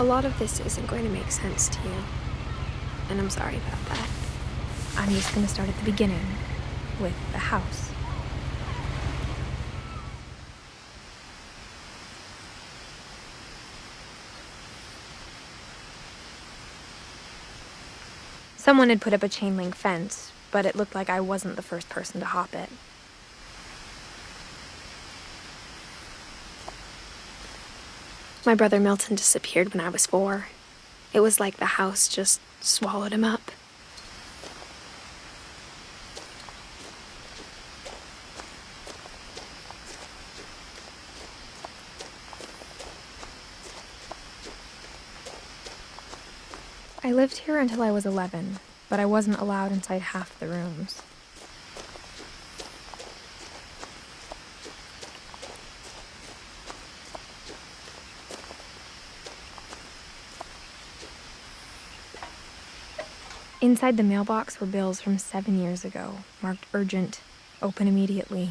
A lot of this isn't going to make sense to you, and I'm sorry about that. I'm just going to start at the beginning, with the house. Someone had put up a chain-link fence, but it looked like I wasn't the first person to hop it. My brother Milton disappeared when I was 4. It was like the house just swallowed him up. I lived here until I was 11, but I wasn't allowed inside half the rooms. Inside the mailbox were bills from 7 years ago, marked urgent, open immediately.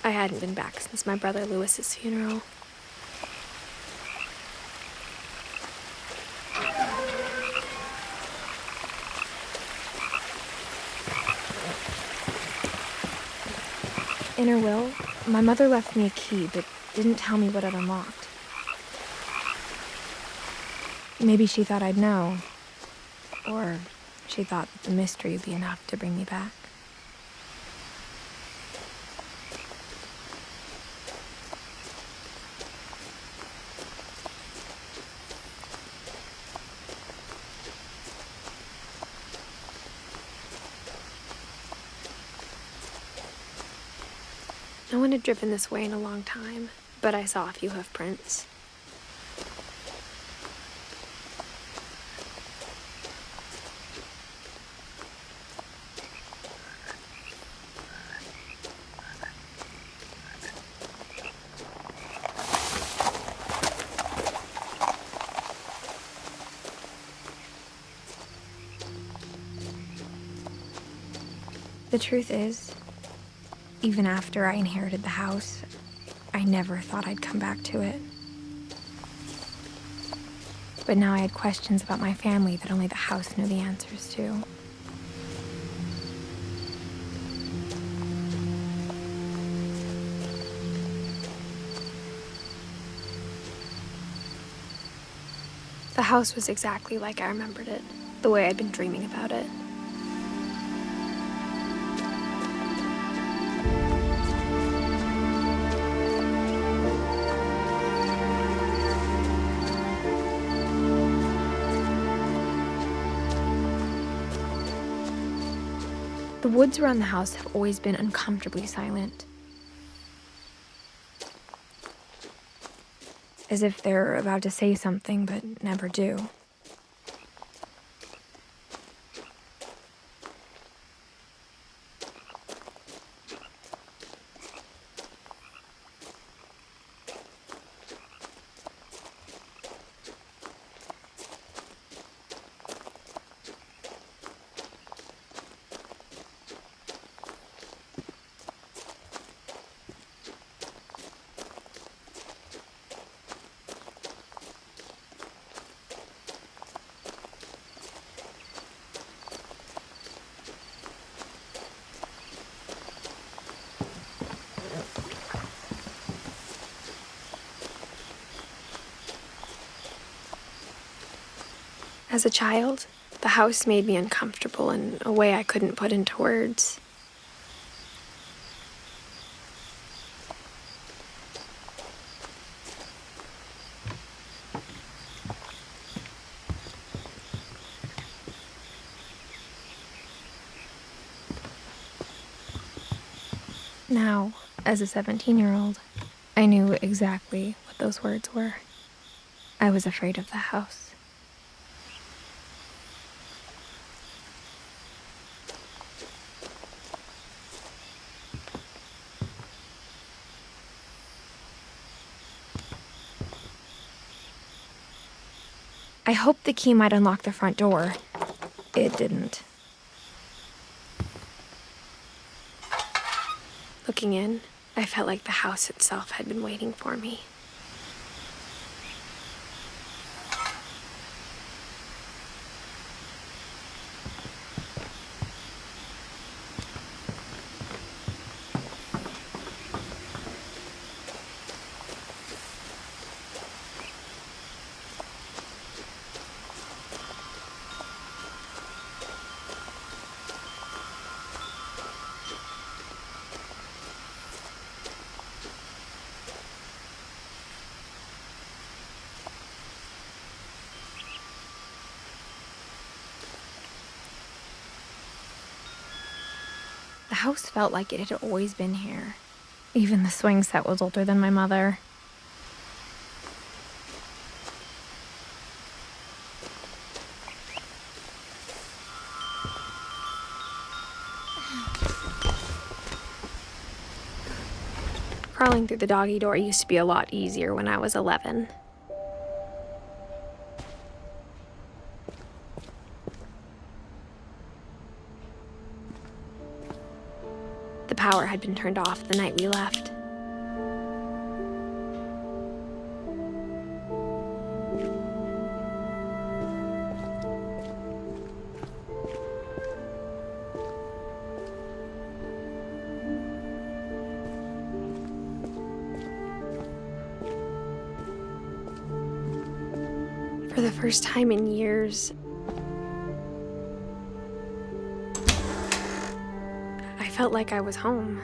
I hadn't been back since my brother Lewis's funeral. In her will, my mother left me a key, but didn't tell me what it unlocked. Maybe she thought I'd know, or she thought that the mystery would be enough to bring me back. No one had driven this way in a long time, but I saw a few hoof prints. The truth is, even after I inherited the house, I never thought I'd come back to it. But now I had questions about my family that only the house knew the answers to. The house was exactly like I remembered it, the way I'd been dreaming about it. The woods around the house have always been uncomfortably silent. As if they're about to say something, but never do. As a child, the house made me uncomfortable in a way I couldn't put into words. Now, as a 17-year-old, I knew exactly what those words were. I was afraid of the house. I hoped the key might unlock the front door. It didn't. Looking in, I felt like the house itself had been waiting for me. The house felt like it had always been here. Even the swing set was older than my mother. Crawling through the doggy door used to be a lot easier when I was 11. The power had been turned off the night we left. For the first time in years, I felt like I was home.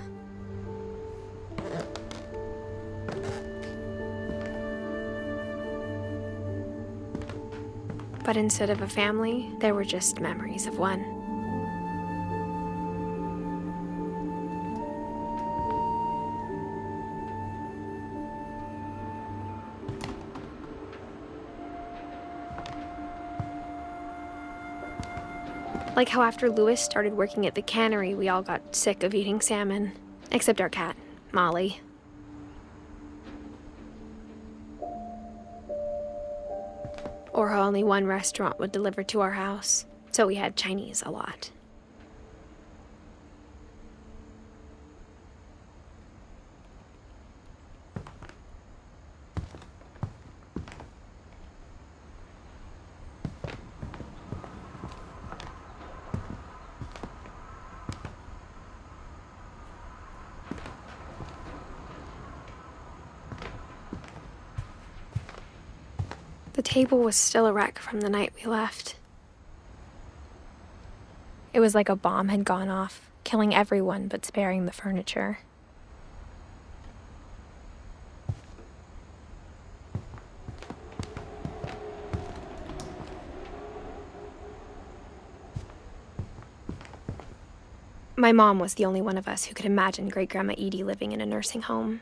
But instead of a family, there were just memories of one. Like how after Louis started working at the cannery, we all got sick of eating salmon. Except our cat, Molly. Or how only one restaurant would deliver to our house, so we had Chinese a lot. The table was still a wreck from the night we left. It was like a bomb had gone off, killing everyone but sparing the furniture. My mom was the only one of us who could imagine Great-Grandma Edie living in a nursing home.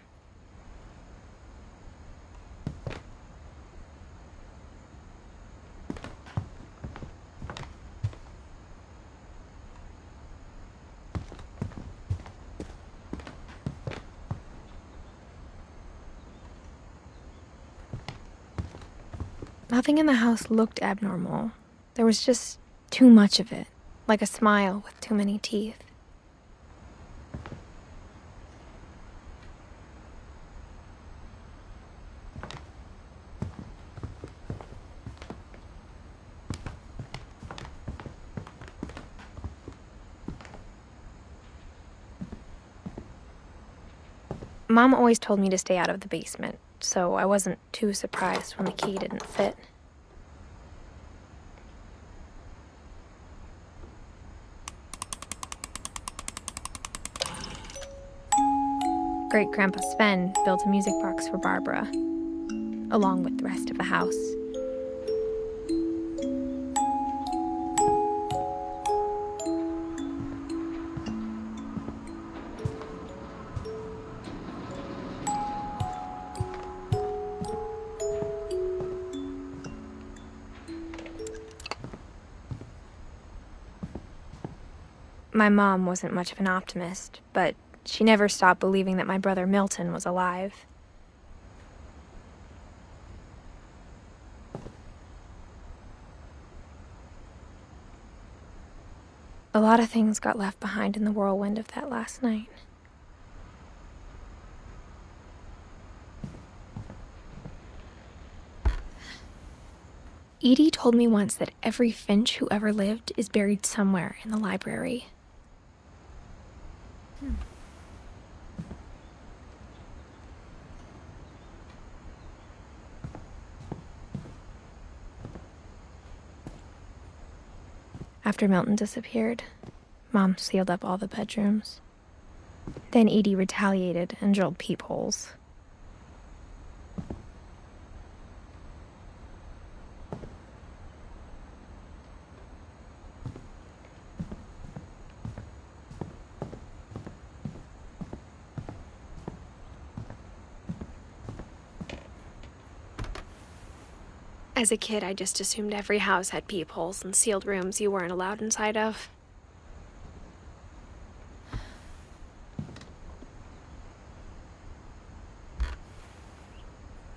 Nothing in the house looked abnormal. There was just too much of it, like a smile with too many teeth. Mom always told me to stay out of the basement, so I wasn't too surprised when the key didn't fit. Great-Grandpa Sven built a music box for Barbara, along with the rest of the house. My mom wasn't much of an optimist, but she never stopped believing that my brother Milton was alive. A lot of things got left behind in the whirlwind of that last night. Edie told me once that every Finch who ever lived is buried somewhere in the library. After Milton disappeared, Mom sealed up all the bedrooms. Then Edie retaliated and drilled peepholes. As a kid, I just assumed every house had peepholes and sealed rooms you weren't allowed inside of.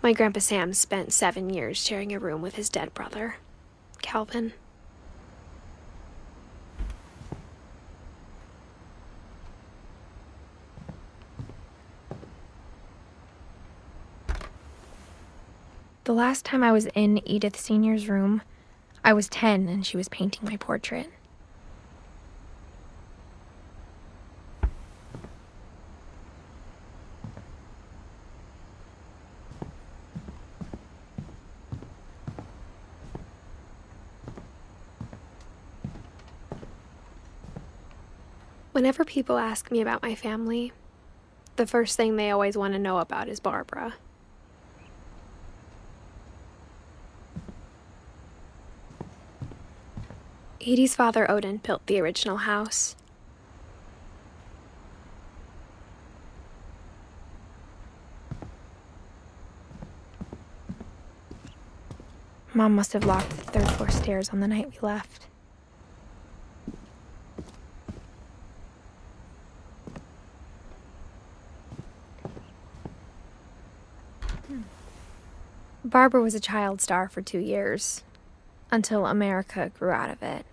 My Grandpa Sam spent 7 years sharing a room with his dead brother, Calvin. The last time I was in Edith Sr.'s room, I was 10 and she was painting my portrait. Whenever people ask me about my family, the first thing they always want to know about is Barbara. Edie's father, Odin, built the original house. Mom must have locked the third floor stairs on the night we left. Barbara was a child star for 2 years, until America grew out of it.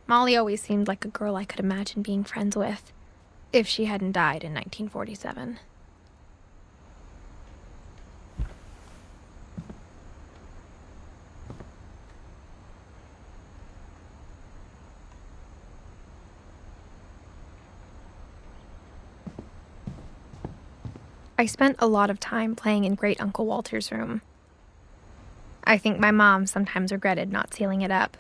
Molly always seemed like a girl I could imagine being friends with, if she hadn't died in 1947. I spent a lot of time playing in Great Uncle Walter's room. I think my mom sometimes regretted not sealing it up.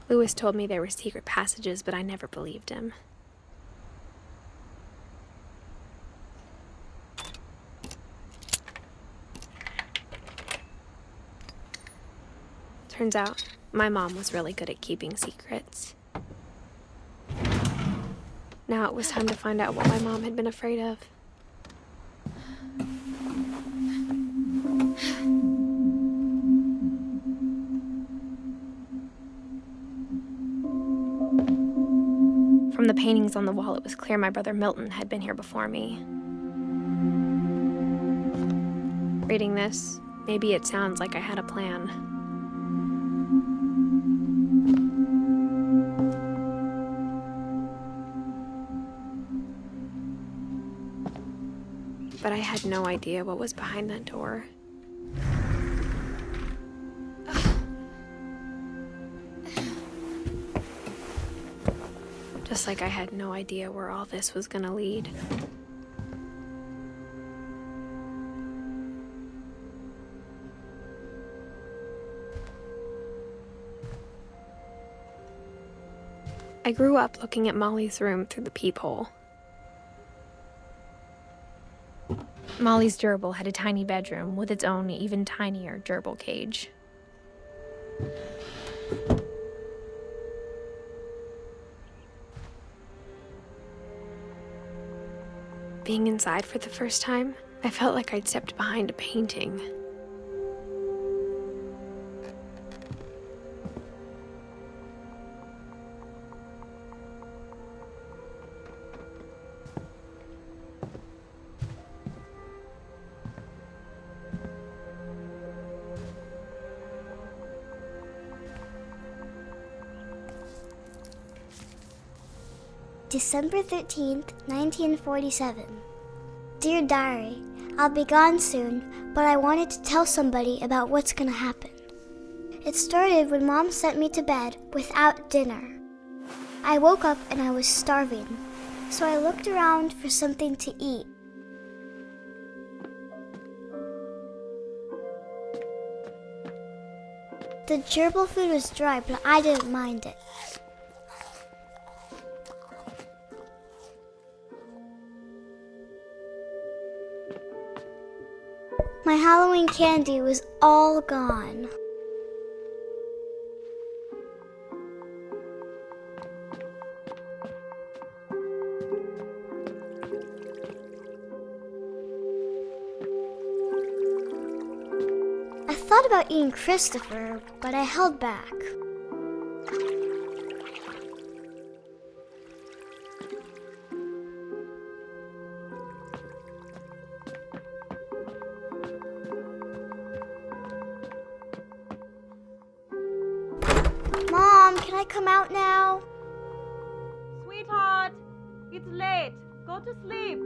Lewis told me there were secret passages, but I never believed him. Turns out, my mom was really good at keeping secrets. Now it was time to find out what my mom had been afraid of. From the paintings on the wall, it was clear my brother Milton had been here before me. Reading this, maybe it sounds like I had a plan. But I had no idea what was behind that door. Just like I had no idea where all this was gonna lead. I grew up looking at Molly's room through the peephole. Molly's gerbil had a tiny bedroom with its own even tinier gerbil cage. Being inside for the first time, I felt like I'd stepped behind a painting. December 13th, 1947. Dear Diary, I'll be gone soon, but I wanted to tell somebody about what's gonna happen. It started when Mom sent me to bed without dinner. I woke up and I was starving, so I looked around for something to eat. The gerbil food was dry, but I didn't mind it. My Halloween candy was all gone. I thought about eating Christopher, but I held back. Mom, can I come out now? Sweetheart, it's late. Go to sleep.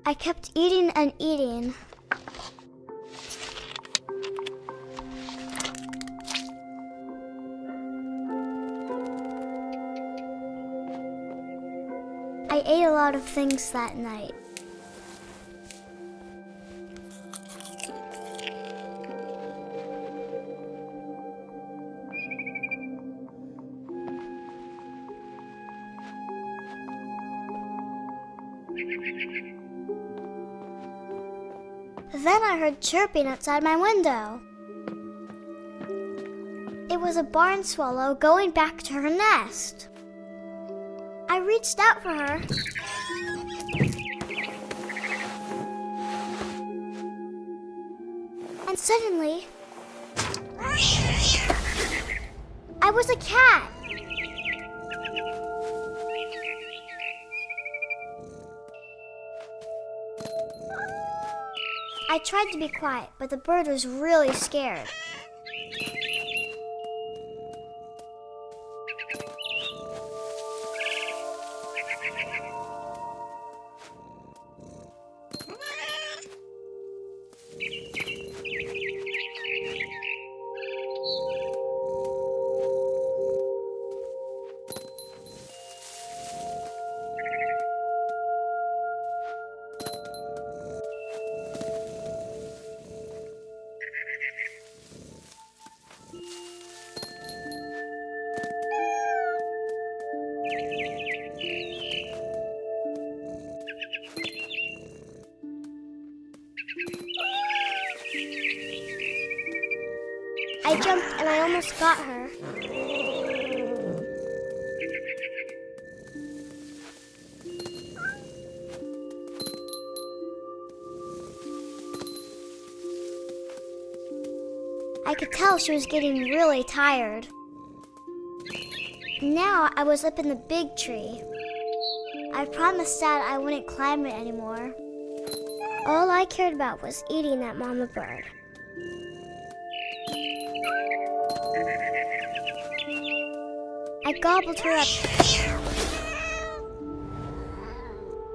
I kept eating and eating. I ate a lot of things that night. Then I heard chirping outside my window. It was a barn swallow going back to her nest. I reached out for her. And suddenly, I was a cat. I tried to be quiet, but the bird was really scared. I jumped and I almost got her. I could tell she was getting really tired. Now I was up in the big tree. I promised Dad I wouldn't climb it anymore. All I cared about was eating that mama bird. I gobbled her up.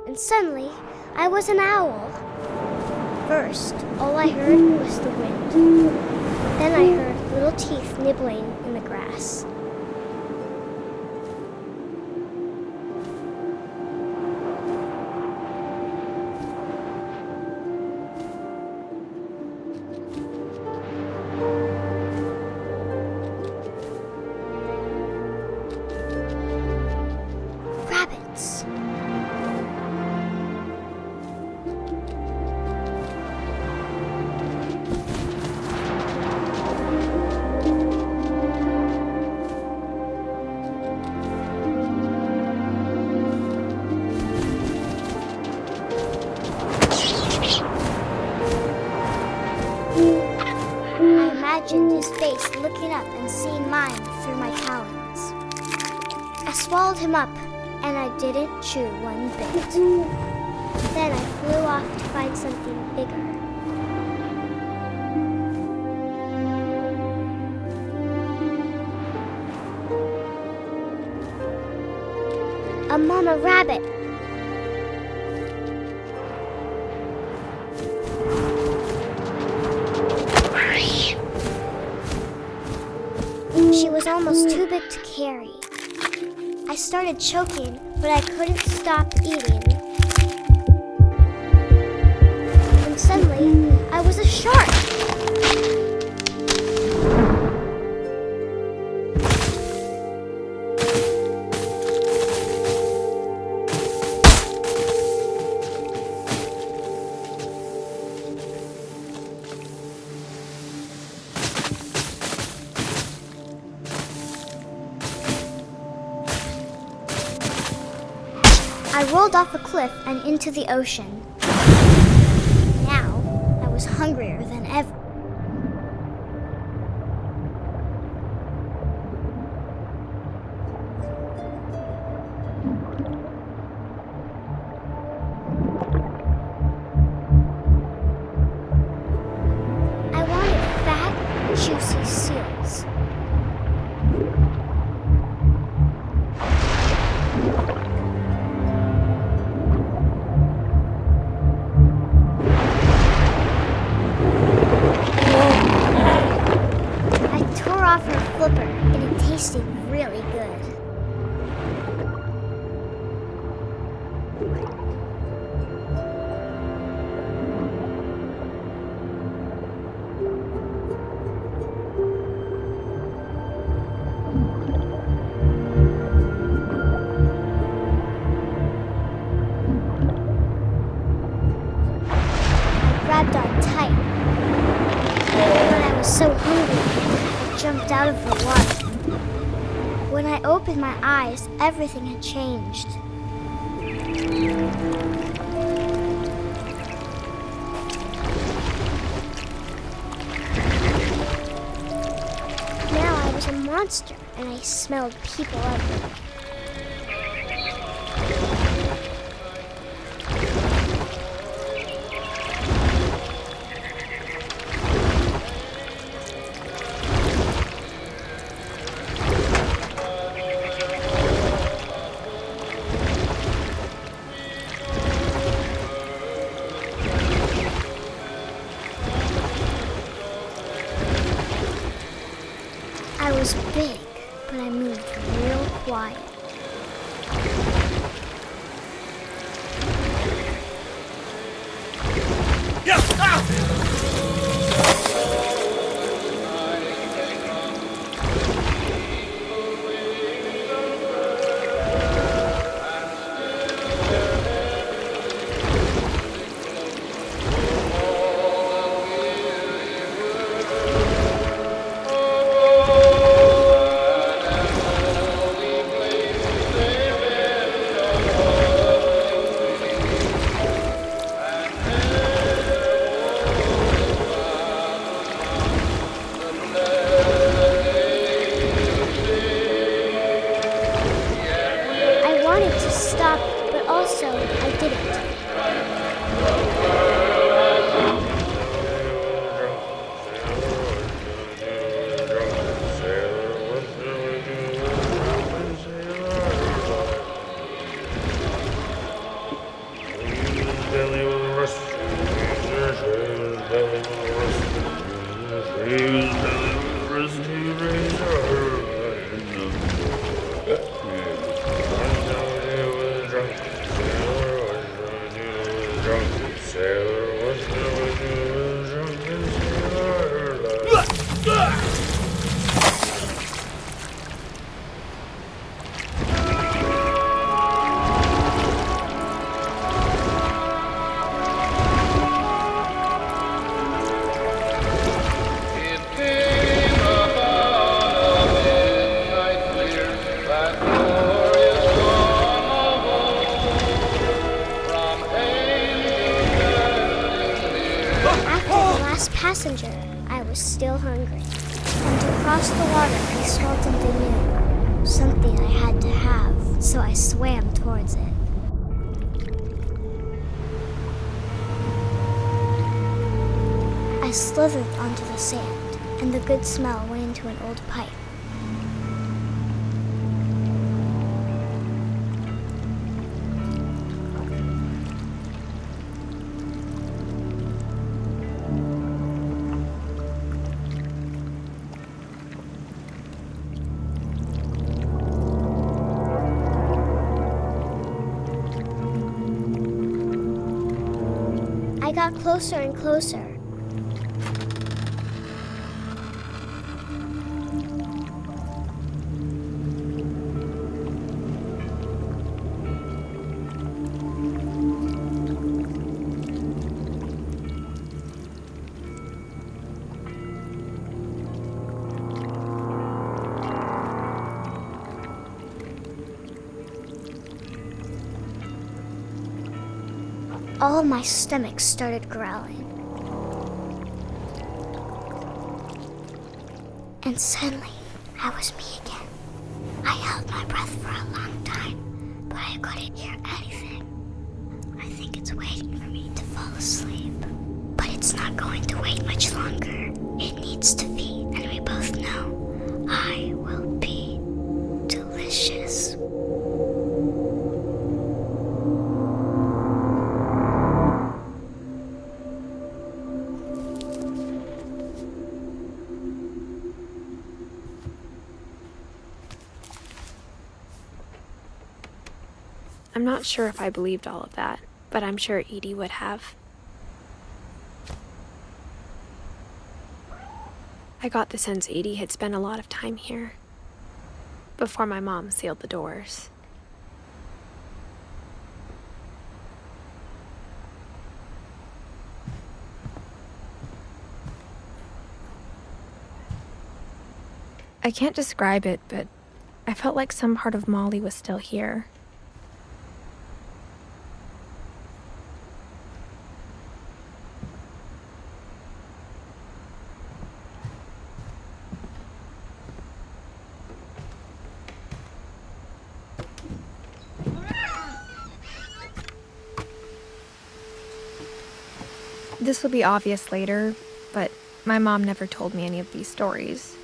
And suddenly, I was an owl. First, all I heard was the wind. Then I heard little teeth nibbling in the grass. Rabbits. I imagined his face looking up and seeing mine through my talons. I swallowed him up and I didn't chew one bit. Then I flew off to find something bigger. A mama rabbit. She was almost too big to carry. I started choking, but I couldn't stop eating. And suddenly, I was a shark. I rolled off a cliff and into the ocean. Now, I was hungrier than ever. I wanted fat, juicy seals. Off her flipper, and it tasted really good. I grabbed on tight, but I was so hungry. Jumped out of the water. When I opened my eyes, everything had changed. Now I was a monster, and I smelled people everywhere. I was big, but I moved real quiet. Passenger, I was still hungry, and to cross the water I smelled something new, something I had to have, so I swam slithered onto the sand, and the good smell went into an old pipe. I got closer and closer. All of my stomach started growling. And suddenly, I was me again. I held my breath for a long time, but I couldn't hear anything. I think it's waiting for me to fall asleep. But it's not going to wait much longer. It needs to feed, and we both know I will be delicious. I'm not sure if I believed all of that, but I'm sure Edie would have. I got the sense Edie had spent a lot of time here, before my mom sealed the doors. I can't describe it, but I felt like some part of Molly was still here. This will be obvious later, but my mom never told me any of these stories.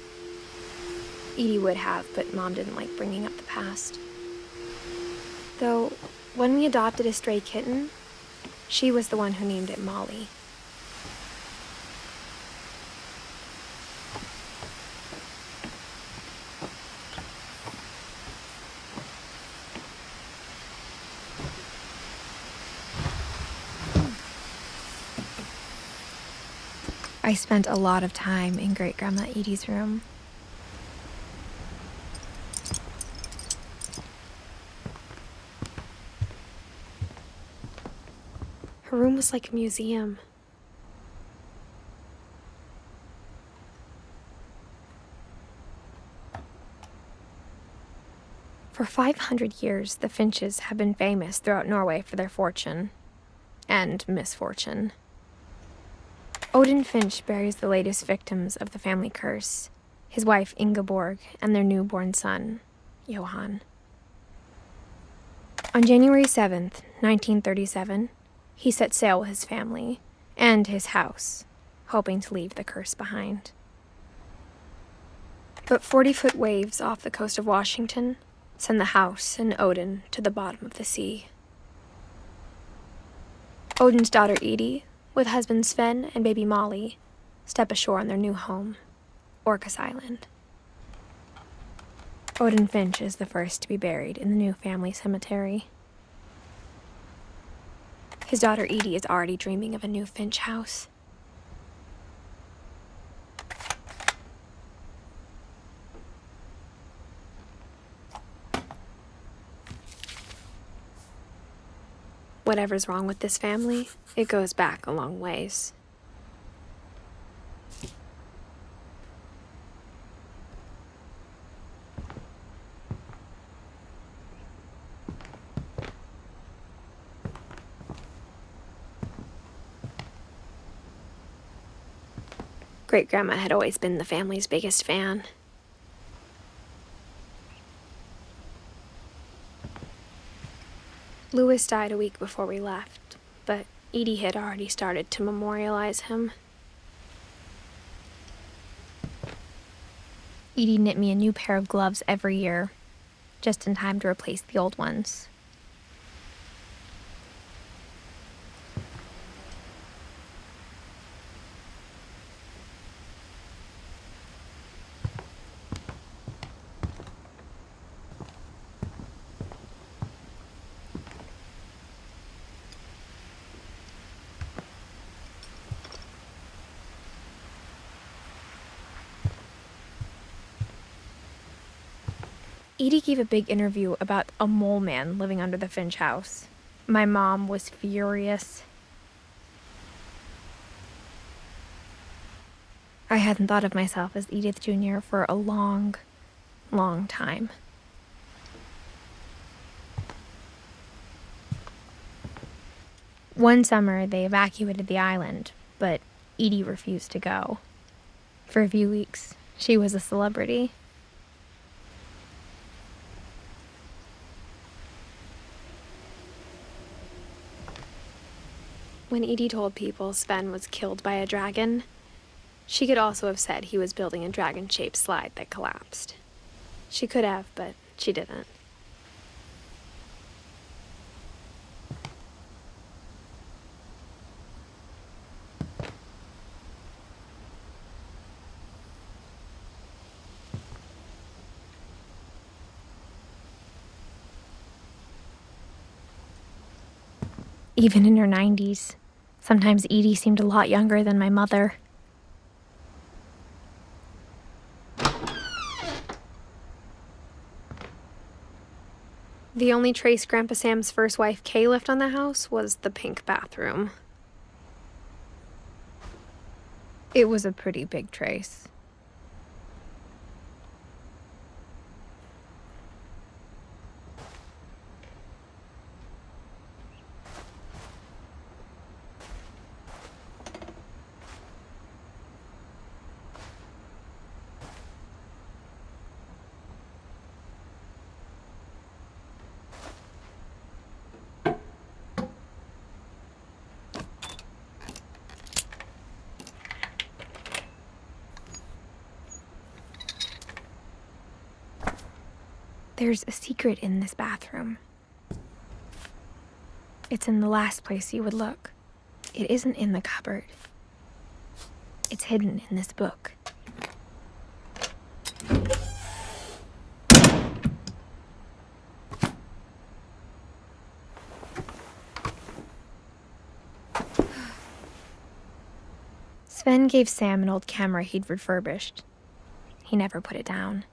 Edie would have, but Mom didn't like bringing up the past. Though, when we adopted a stray kitten, she was the one who named it Molly. I spent a lot of time in Great-Grandma Edie's room. Her room was like a museum. For 500 years, the Finches have been famous throughout Norway for their fortune and misfortune. Odin Finch buries the latest victims of the family curse, his wife Ingeborg and their newborn son, Johan. On January 7th, 1937, he set sail with his family and his house, hoping to leave the curse behind. But 40-foot waves off the coast of Washington send the house and Odin to the bottom of the sea. Odin's daughter Edie, with husband Sven and baby Molly, step ashore on their new home, Orcas Island. Odin Finch is the first to be buried in the new family cemetery. His daughter Edie is already dreaming of a new Finch house. Whatever's wrong with this family, it goes back a long ways. Great-Grandma had always been the family's biggest fan. Louis died a week before we left, but Edie had already started to memorialize him. Edie knit me a new pair of gloves every year, just in time to replace the old ones. Edie gave a big interview about a mole man living under the Finch house. My mom was furious. I hadn't thought of myself as Edith Jr. for a long, long time. One summer, they evacuated the island, but Edie refused to go. For a few weeks, she was a celebrity. When Edie told people Sven was killed by a dragon, she could also have said he was building a dragon-shaped slide that collapsed. She could have, but she didn't. Even in her 90s, sometimes Edie seemed a lot younger than my mother. The only trace Grandpa Sam's first wife, Kay, left on the house was the pink bathroom. It was a pretty big trace. There's a secret in this bathroom. It's in the last place you would look. It isn't in the cupboard. It's hidden in this book. Sven gave Sam an old camera he'd refurbished. He never put it down.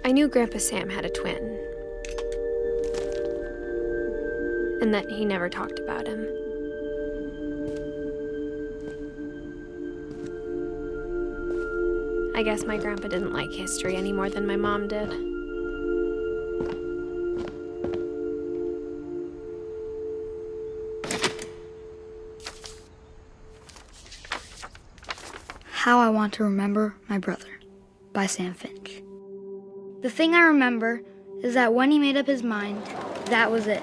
I knew Grandpa Sam had a twin, and that he never talked about him. I guess my grandpa didn't like history any more than my mom did. How I Want to Remember My Brother by Sam Finch. The thing I remember is that when he made up his mind, that was it.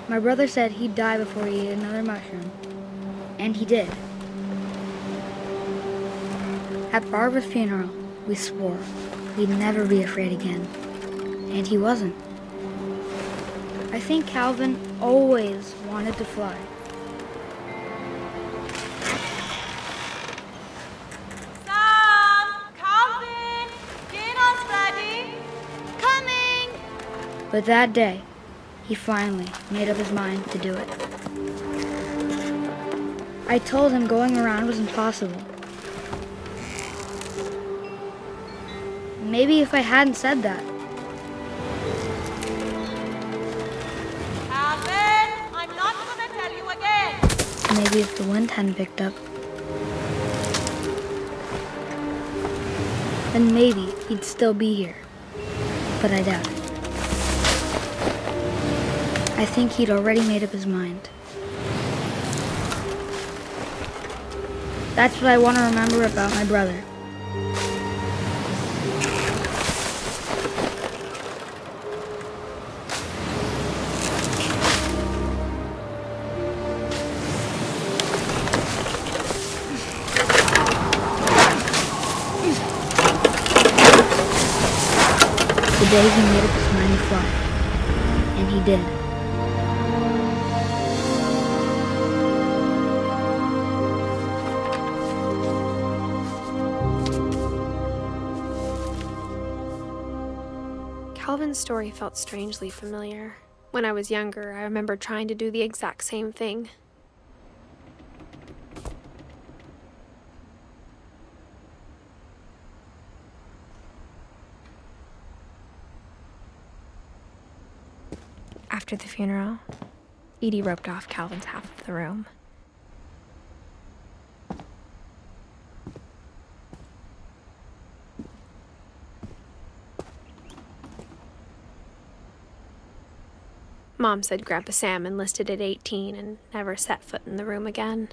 My brother said he'd die before he ate another mushroom, and he did. At Barbara's funeral, we swore we'd never be afraid again, and he wasn't. I think Calvin always wanted to fly. But that day, he finally made up his mind to do it. I told him going around was impossible. Maybe if I hadn't said that, Alvin, I'm not gonna tell you again. maybe if the wind hadn't picked up, then maybe he'd still be here. But I doubt it. I think he'd already made up his mind. That's what I want to remember about my brother. The day he made up his mind to fly. And he did. Calvin's story felt strangely familiar. When I was younger, I remember trying to do the exact same thing. After the funeral, Edie roped off Calvin's half of the room. Mom said Grandpa Sam enlisted at 18 and never set foot in the room again.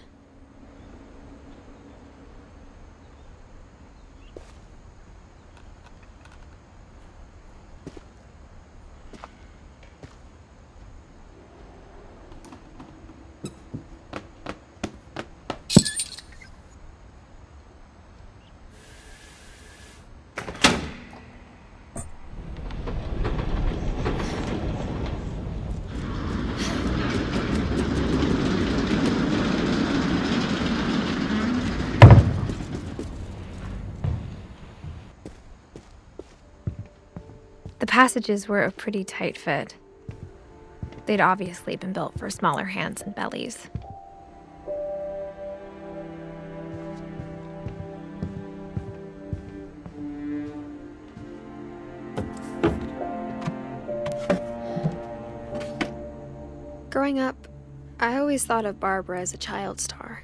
The passages were a pretty tight fit. They'd obviously been built for smaller hands and bellies. Growing up, I always thought of Barbara as a child star.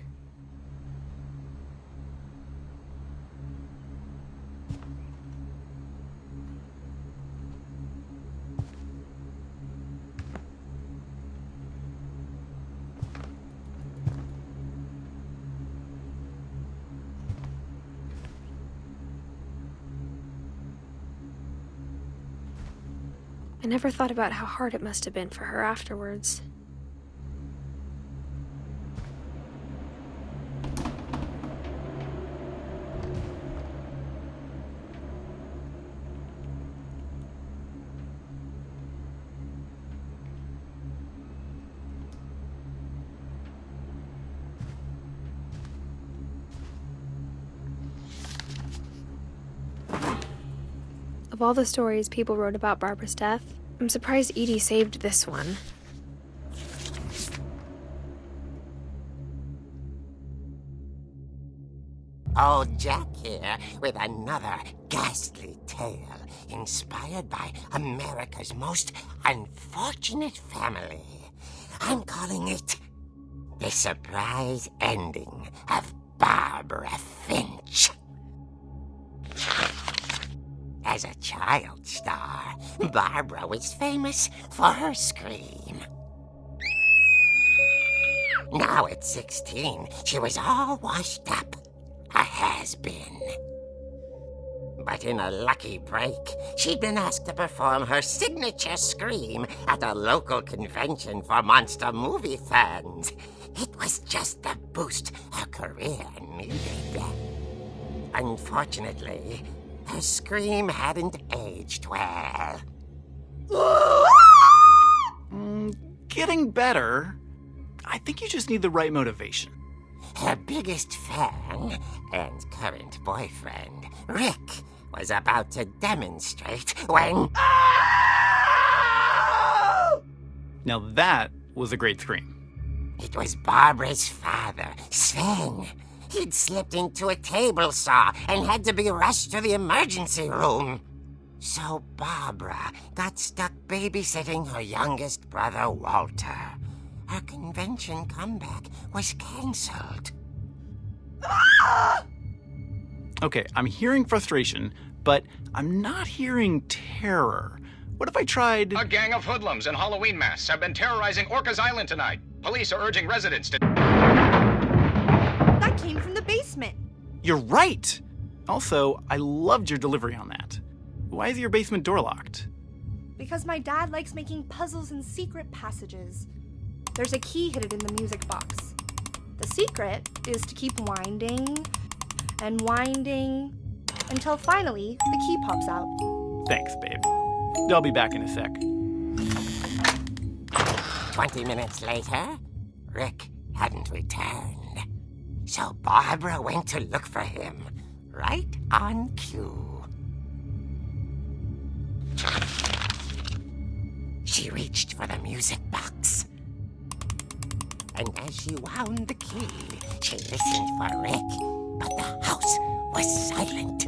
I never thought about how hard it must have been for her afterwards. Of all the stories people wrote about Barbara's death, I'm surprised Edie saved this one. Old Jack here with another ghastly tale inspired by America's most unfortunate family. I'm calling it The Surprise Ending of Barbara Finch. As a child star, Barbara was famous for her scream. Now at 16, she was all washed up, a has-been. But in a lucky break, she'd been asked to perform her signature scream at a local convention for monster movie fans. It was just the boost her career needed. Unfortunately, her scream hadn't aged well. Getting better. I think you just need the right motivation. Her biggest fan and current boyfriend, Rick, was about to demonstrate when... Now that was a great scream. It was Barbara's father, Sven. He'd slipped into a table saw and had to be rushed to the emergency room. So Barbara got stuck babysitting her youngest brother, Walter. Her convention comeback was cancelled. Okay, I'm hearing frustration, but I'm not hearing terror. What if I tried... A gang of hoodlums in Halloween masks have been terrorizing Orcas Island tonight. Police are urging residents to... That came from the basement. You're right! Also, I loved your delivery on that. Why is your basement door locked? Because my dad likes making puzzles and secret passages. There's a key hidden in the music box. The secret is to keep winding and winding until finally the key pops out. Thanks, babe. I'll be back in a sec. 20 minutes later, Rick hadn't returned. So Barbara went to look for him, right on cue. She reached for the music box. And as she wound the key, she listened for Rick, but the house was silent.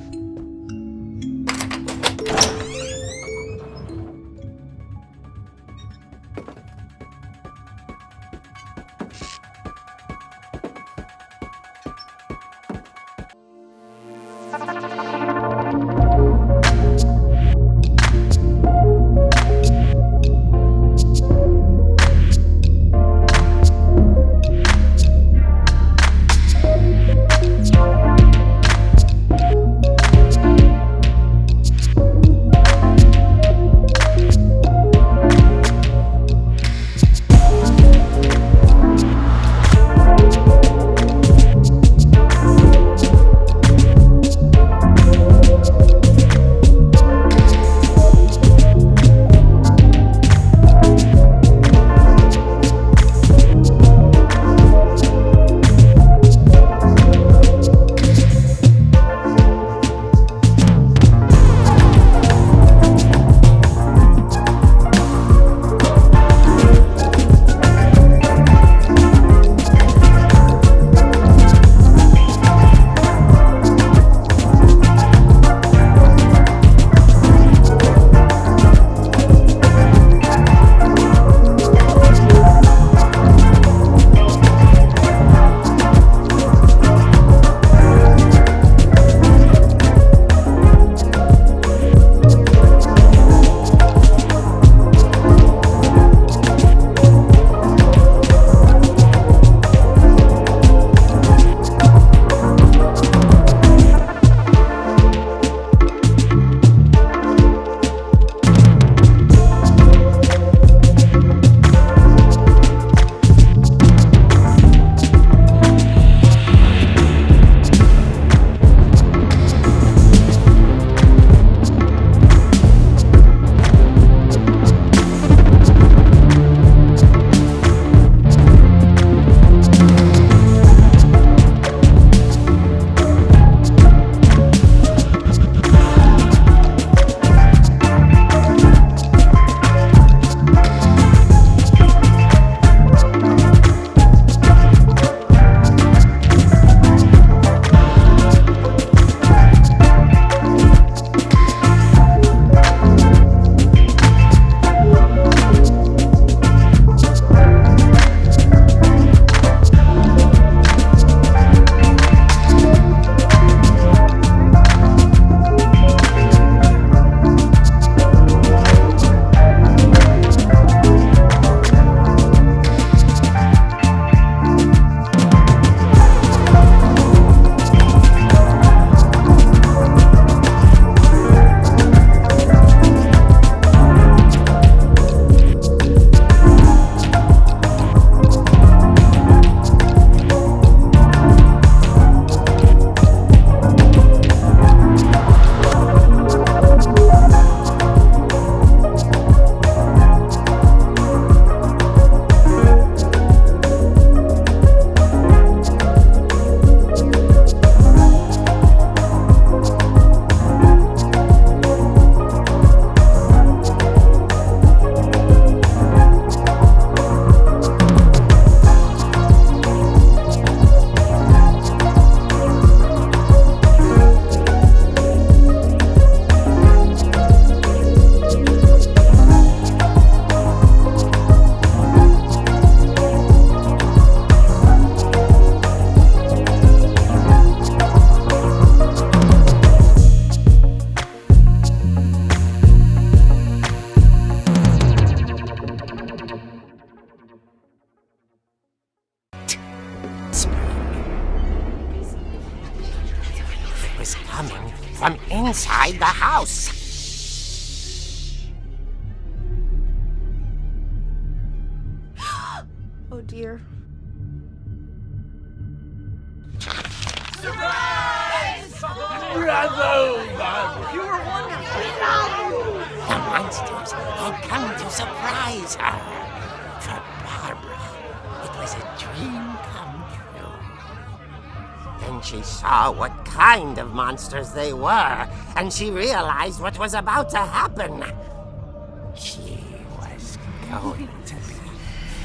spring. It was coming from inside the house. Oh dear. The monsters had come to surprise her. For Barbara, it was a dream come true. Then she saw what kind of monsters they were, and she realized what was about to happen. She was going to be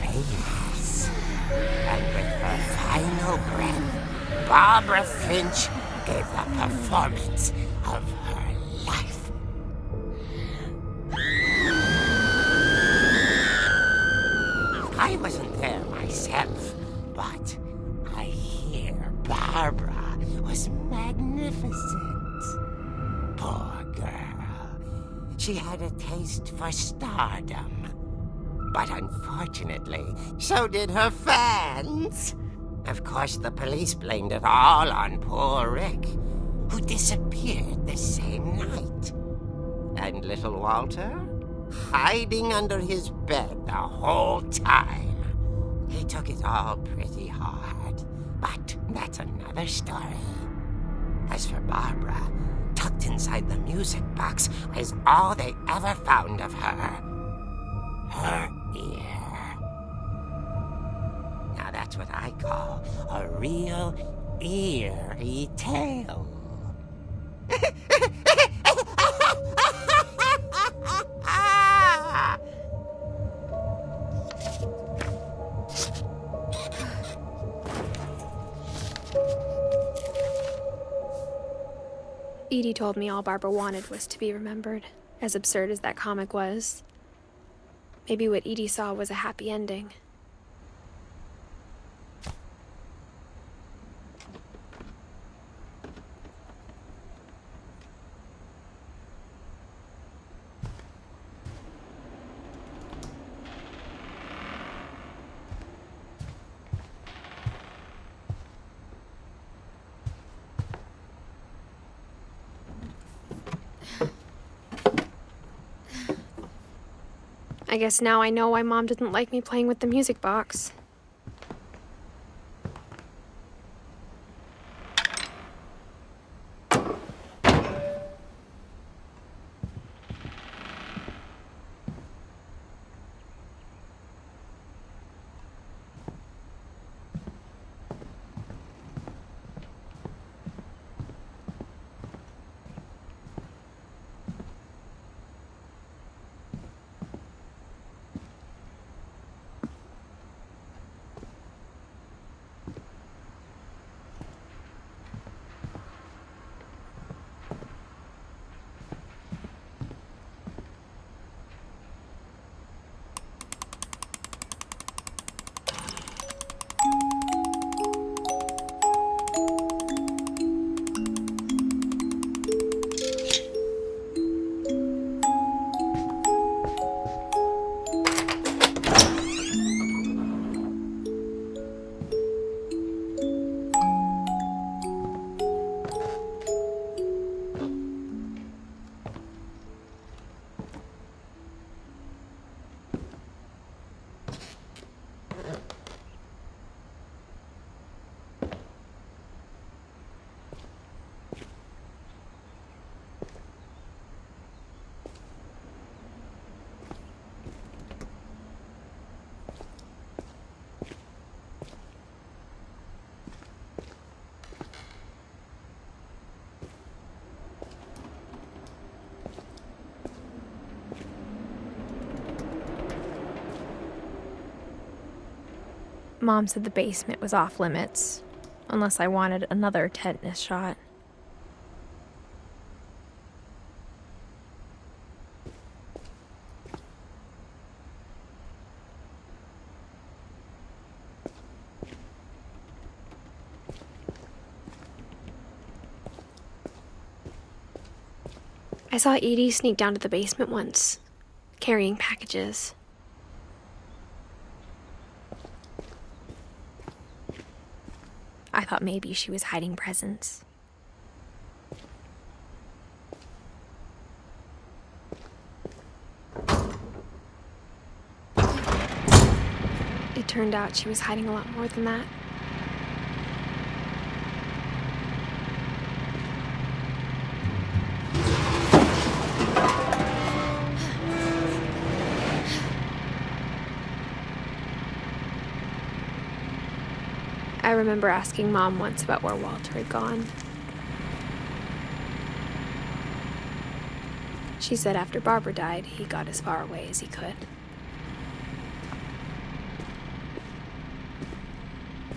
famous. And with her final breath, Barbara Finch gave the performance of her life. I wasn't there myself, but I hear Barbara was magnificent. Poor girl. She had a taste for stardom. But unfortunately, so did her fans. Of course, the police blamed it all on poor Rick, who disappeared the same night. And little Walter? Hiding under his bed the whole time. He took it all pretty hard, but that's another story. As for Barbara, tucked inside the music box was all they ever found of her. Her ear. Now that's what I call a real eerie tale. Edie told me all Barbara wanted was to be remembered, as absurd as that comic was. Maybe what Edie saw was a happy ending. I guess now I know why Mom didn't like me playing with the music box. Mom said the basement was off limits, unless I wanted another tetanus shot. I saw Edie sneak down to the basement once, carrying packages. I thought maybe she was hiding presents. It turned out she was hiding a lot more than that. I remember asking Mom once about where Walter had gone. She said after Barbara died, he got as far away as he could.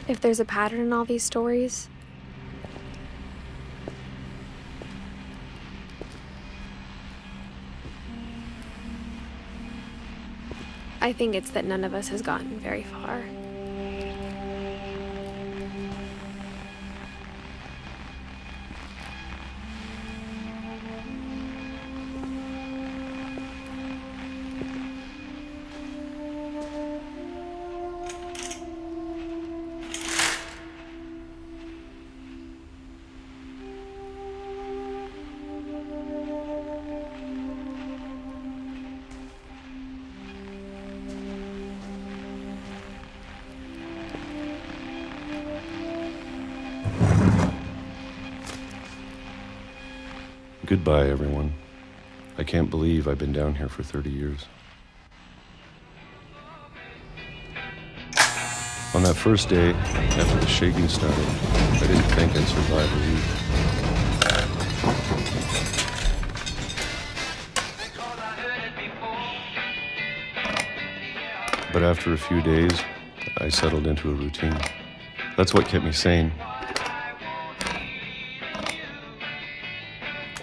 If there's a pattern in all these stories, I think it's that none of us has gotten very far. Goodbye, everyone. I can't believe I've been down here for 30 years. On that first day, after the shaking started, I didn't think I'd survive a week. But after a few days, I settled into a routine. That's what kept me sane.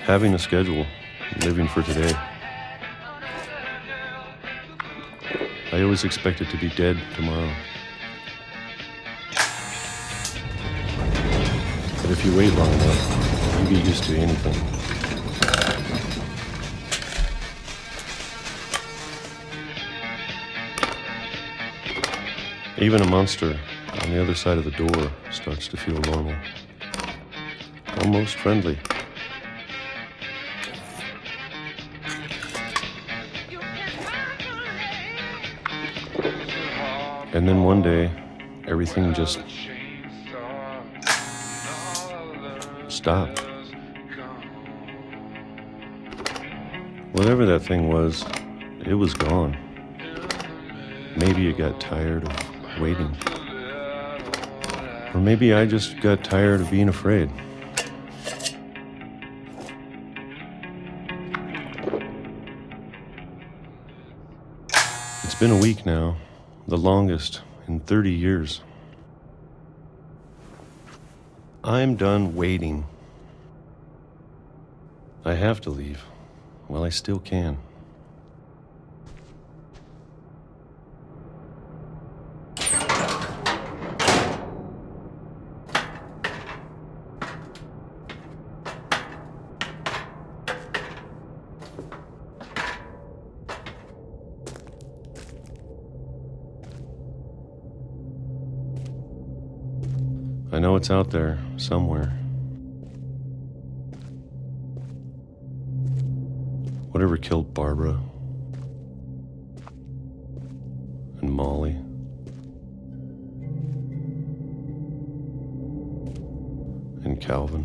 Having a schedule, living for today. I always expected to be dead tomorrow. But if you wait long enough, you get used to anything. Even a monster on the other side of the door starts to feel normal. Almost friendly. And then one day, everything just stopped. Whatever that thing was, it was gone. Maybe it got tired of waiting. Or maybe I just got tired of being afraid. It's been a week now. The longest in 30 years. I'm done waiting. I have to leave while I still can. I know it's out there, somewhere. Whatever killed Barbara and Molly and Calvin.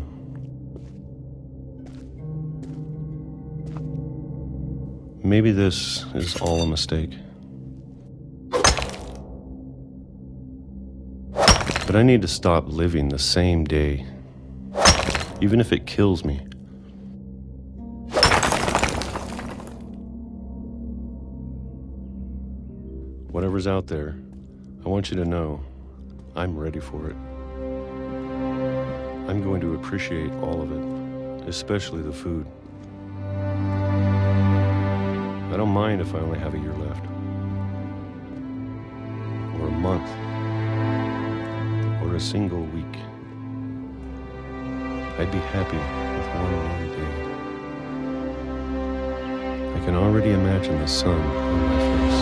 Maybe this is all a mistake. But I need to stop living the same day, even if it kills me. Whatever's out there, I want you to know I'm ready for it. I'm going to appreciate all of it, especially the food. I don't mind if I only have a year left, or a month, or a single week. I'd be happy with one more day. I can already imagine the sun on my face.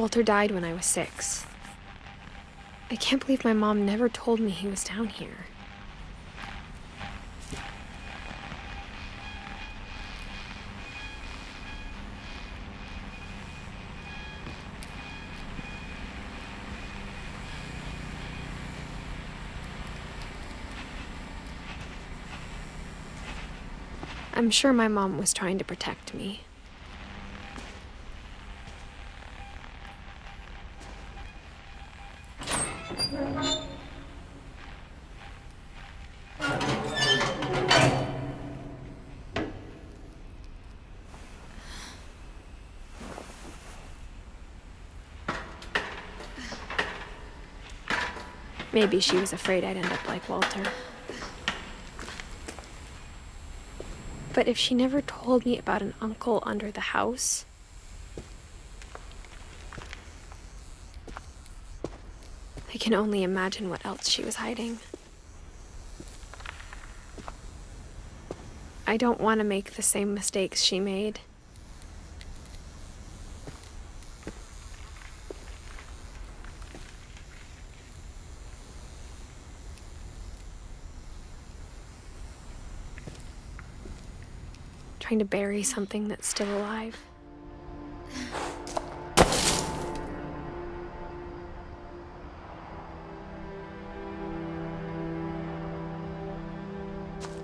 Walter died when I was 6. I can't believe my mom never told me he was down here. I'm sure my mom was trying to protect me. Maybe she was afraid I'd end up like Walter. But if she never told me about an uncle under the house, I can only imagine what else she was hiding. I don't want to make the same mistakes she made. Trying to bury something that's still alive.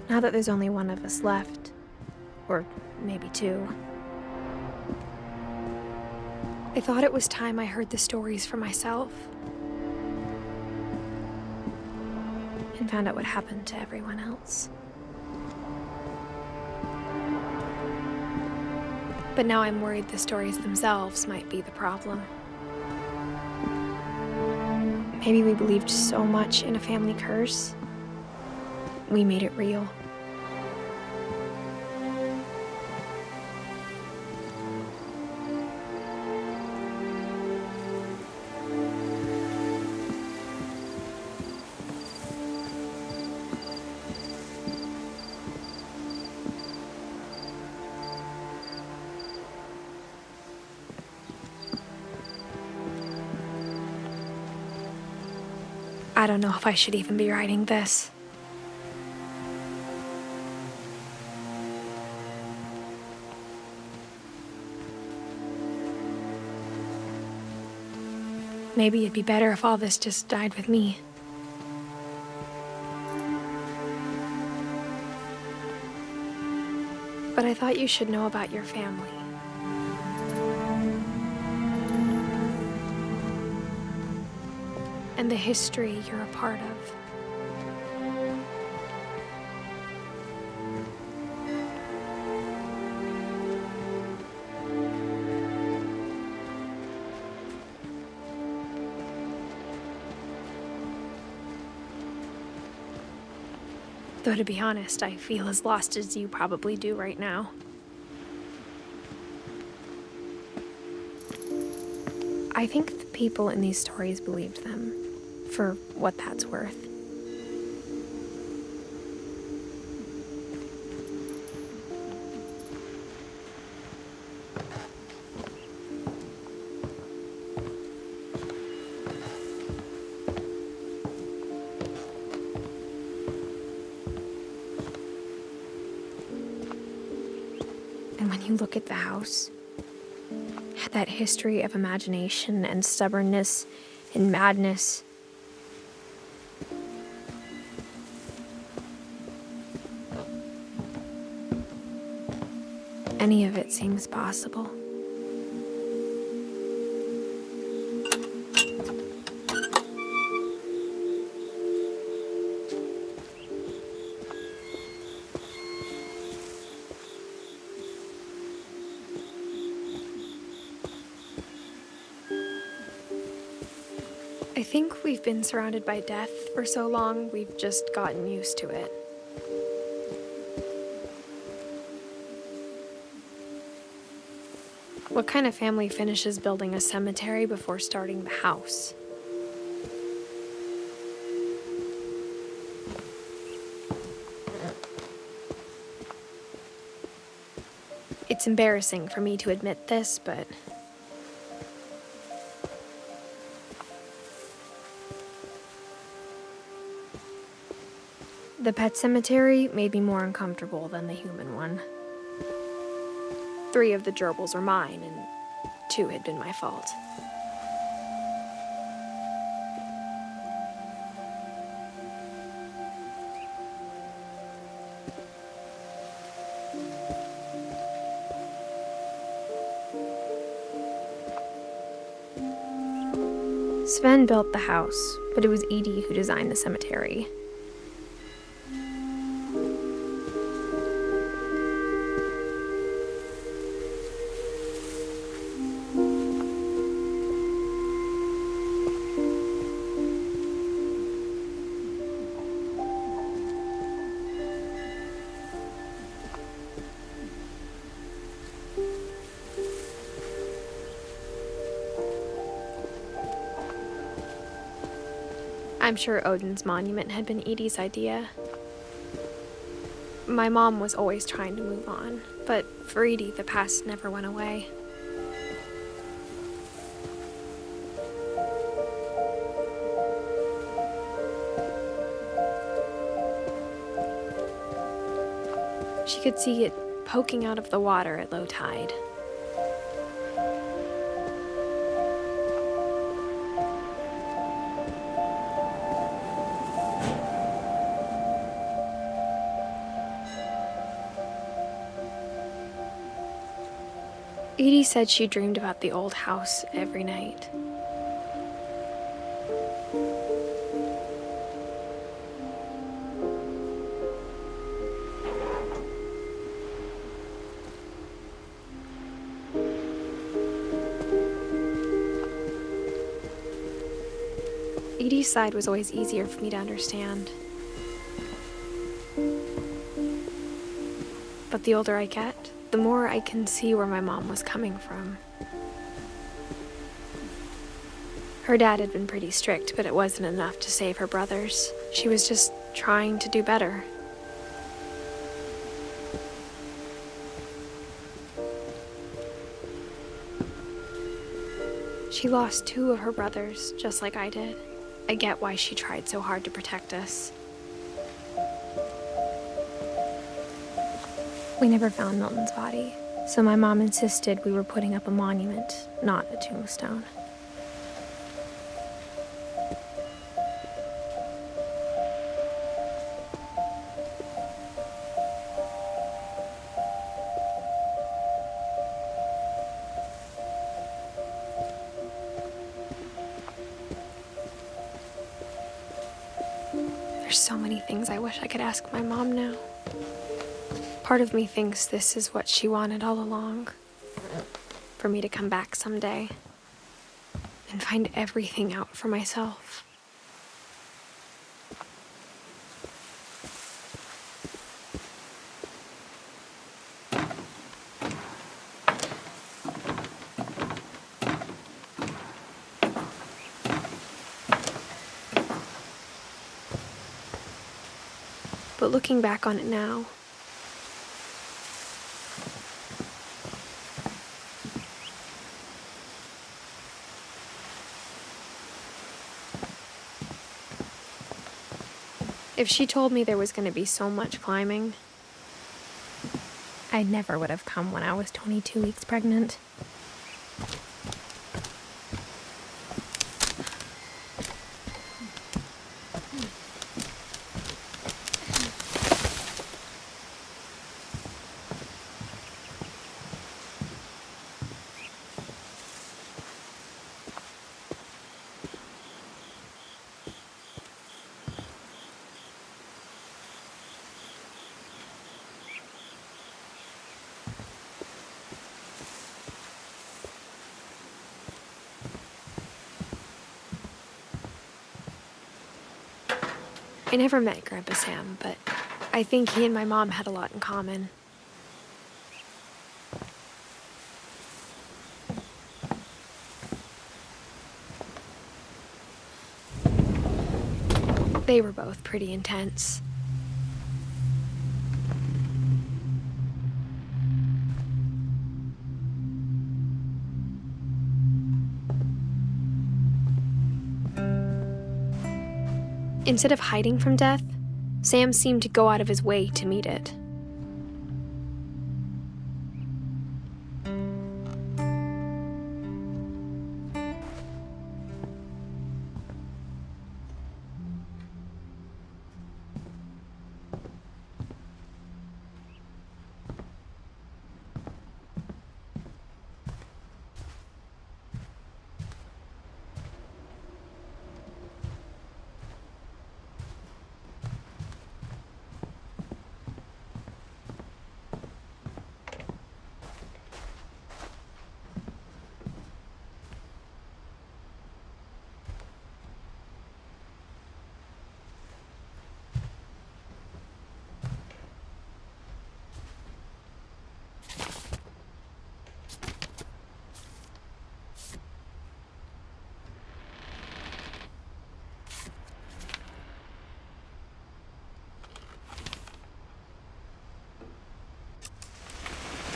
Now that there's only one of us left, or maybe 2, I thought it was time I heard the stories for myself and found out what happened to everyone else. But now I'm worried the stories themselves might be the problem. Maybe we believed so much in a family curse, we made it real. I don't know if I should even be writing this. Maybe it'd be better if all this just died with me. But I thought you should know about your family. And the history you're a part of. Though to be honest, I feel as lost as you probably do right now. I think the people in these stories believed them, for what that's worth. And when you look at the house, that history of imagination and stubbornness and madness, any of it seems possible. I think we've been surrounded by death for so long, we've just gotten used to it. What kind of family finishes building a cemetery before starting the house? It's embarrassing for me to admit this, but The pet cemetery made me more uncomfortable than the human one. 3 of the gerbils are mine, and 2 had been my fault. Sven built the house, but it was Edie who designed the cemetery. I'm sure Odin's monument had been Edie's idea. My mom was always trying to move on, but for Edie, the past never went away. She could see it poking out of the water at low tide. Edie said she dreamed about the old house every night. Edie's side was always easier for me to understand. But the older I get, the more I can see where my mom was coming from. Her dad had been pretty strict, but it wasn't enough to save her brothers. She was just trying to do better. She lost 2 of her brothers, just like I did. I get why she tried so hard to protect us. We never found Milton's body, so my mom insisted we were putting up a monument, not a tombstone. There's so many things I wish I could ask my mom now. Part of me thinks this is what she wanted all along. For me to come back someday and find everything out for myself. But looking back on it now, if she told me there was going to be so much climbing, I never would have come when I was 22 weeks pregnant. I never met Grandpa Sam, but I think he and my mom had a lot in common. They were both pretty intense. Instead of hiding from death, Sam seemed to go out of his way to meet it.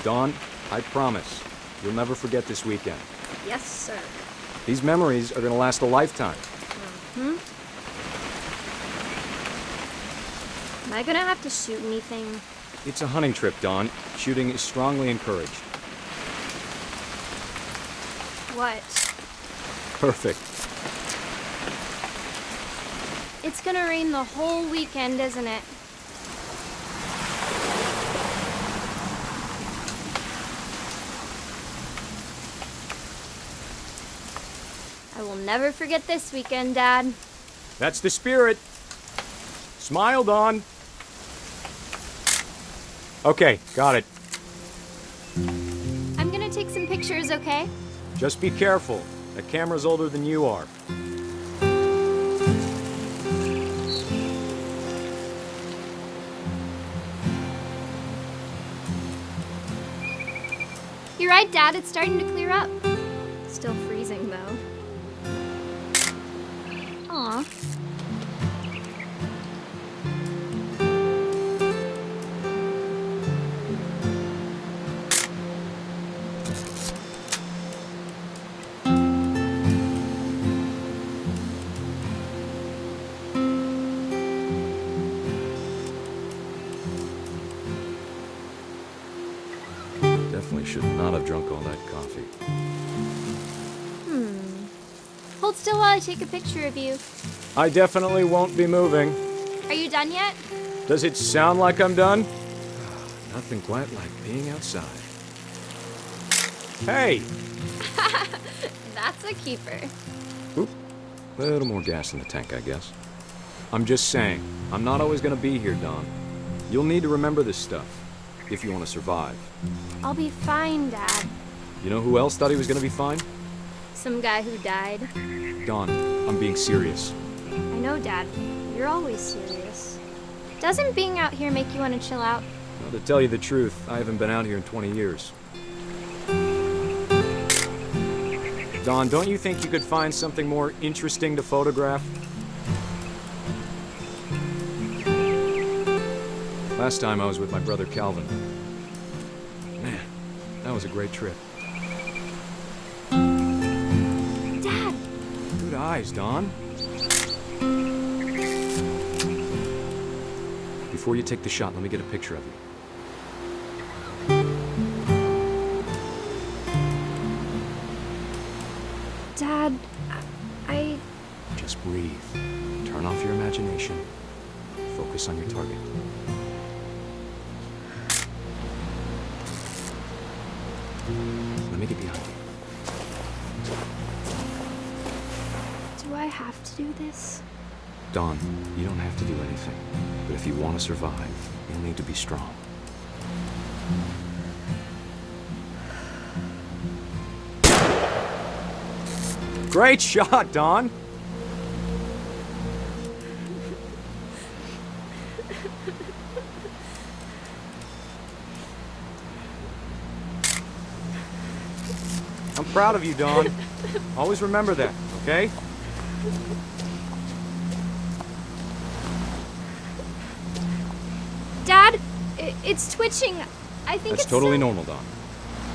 Dawn, I promise, you'll never forget this weekend. Yes, sir. These memories are gonna last a lifetime. Am I gonna have to shoot anything? It's a hunting trip, Dawn. Shooting is strongly encouraged. What? Perfect. It's gonna rain the whole weekend, isn't it? I will never forget this weekend, Dad. That's the spirit. Smile, Dawn. Okay, got it. I'm gonna take some pictures, okay? Just be careful. That camera's older than you are. You're right, Dad. It's starting to clear up. Still freezing, though. Aw. Definitely should not have drunk all that coffee. Hold still while I take a picture of you. I definitely won't be moving. Are you done yet? Does it sound like I'm done? Nothing quite like being outside. Hey! That's a keeper. Oop. A little more gas in the tank, I guess. I'm just saying, I'm not always gonna be here, Dawn. You'll need to remember this stuff, if you want to survive. I'll be fine, Dad. You know who else thought he was gonna be fine? Some guy who died. Dawn, I'm being serious. I know, Dad. You're always serious. Doesn't being out here make you want to chill out? Well, to tell you the truth, I haven't been out here in 20 years. Dawn, don't you think you could find something more interesting to photograph? Last time I was with my brother Calvin. Man, that was a great trip. Dad! Good eyes, Dawn. Before you take the shot, let me get a picture of you. Dad, I... Just breathe. Turn off your imagination. Focus on your target. Let me get behind you. Do I have to do this? Dawn, you don't have to do anything. But if you want to survive, you'll need to be strong. Great shot, Dawn! I'm proud of you, Dawn. Always remember that, okay? Dad, it's twitching. I think That's it's totally so- normal, Dawn.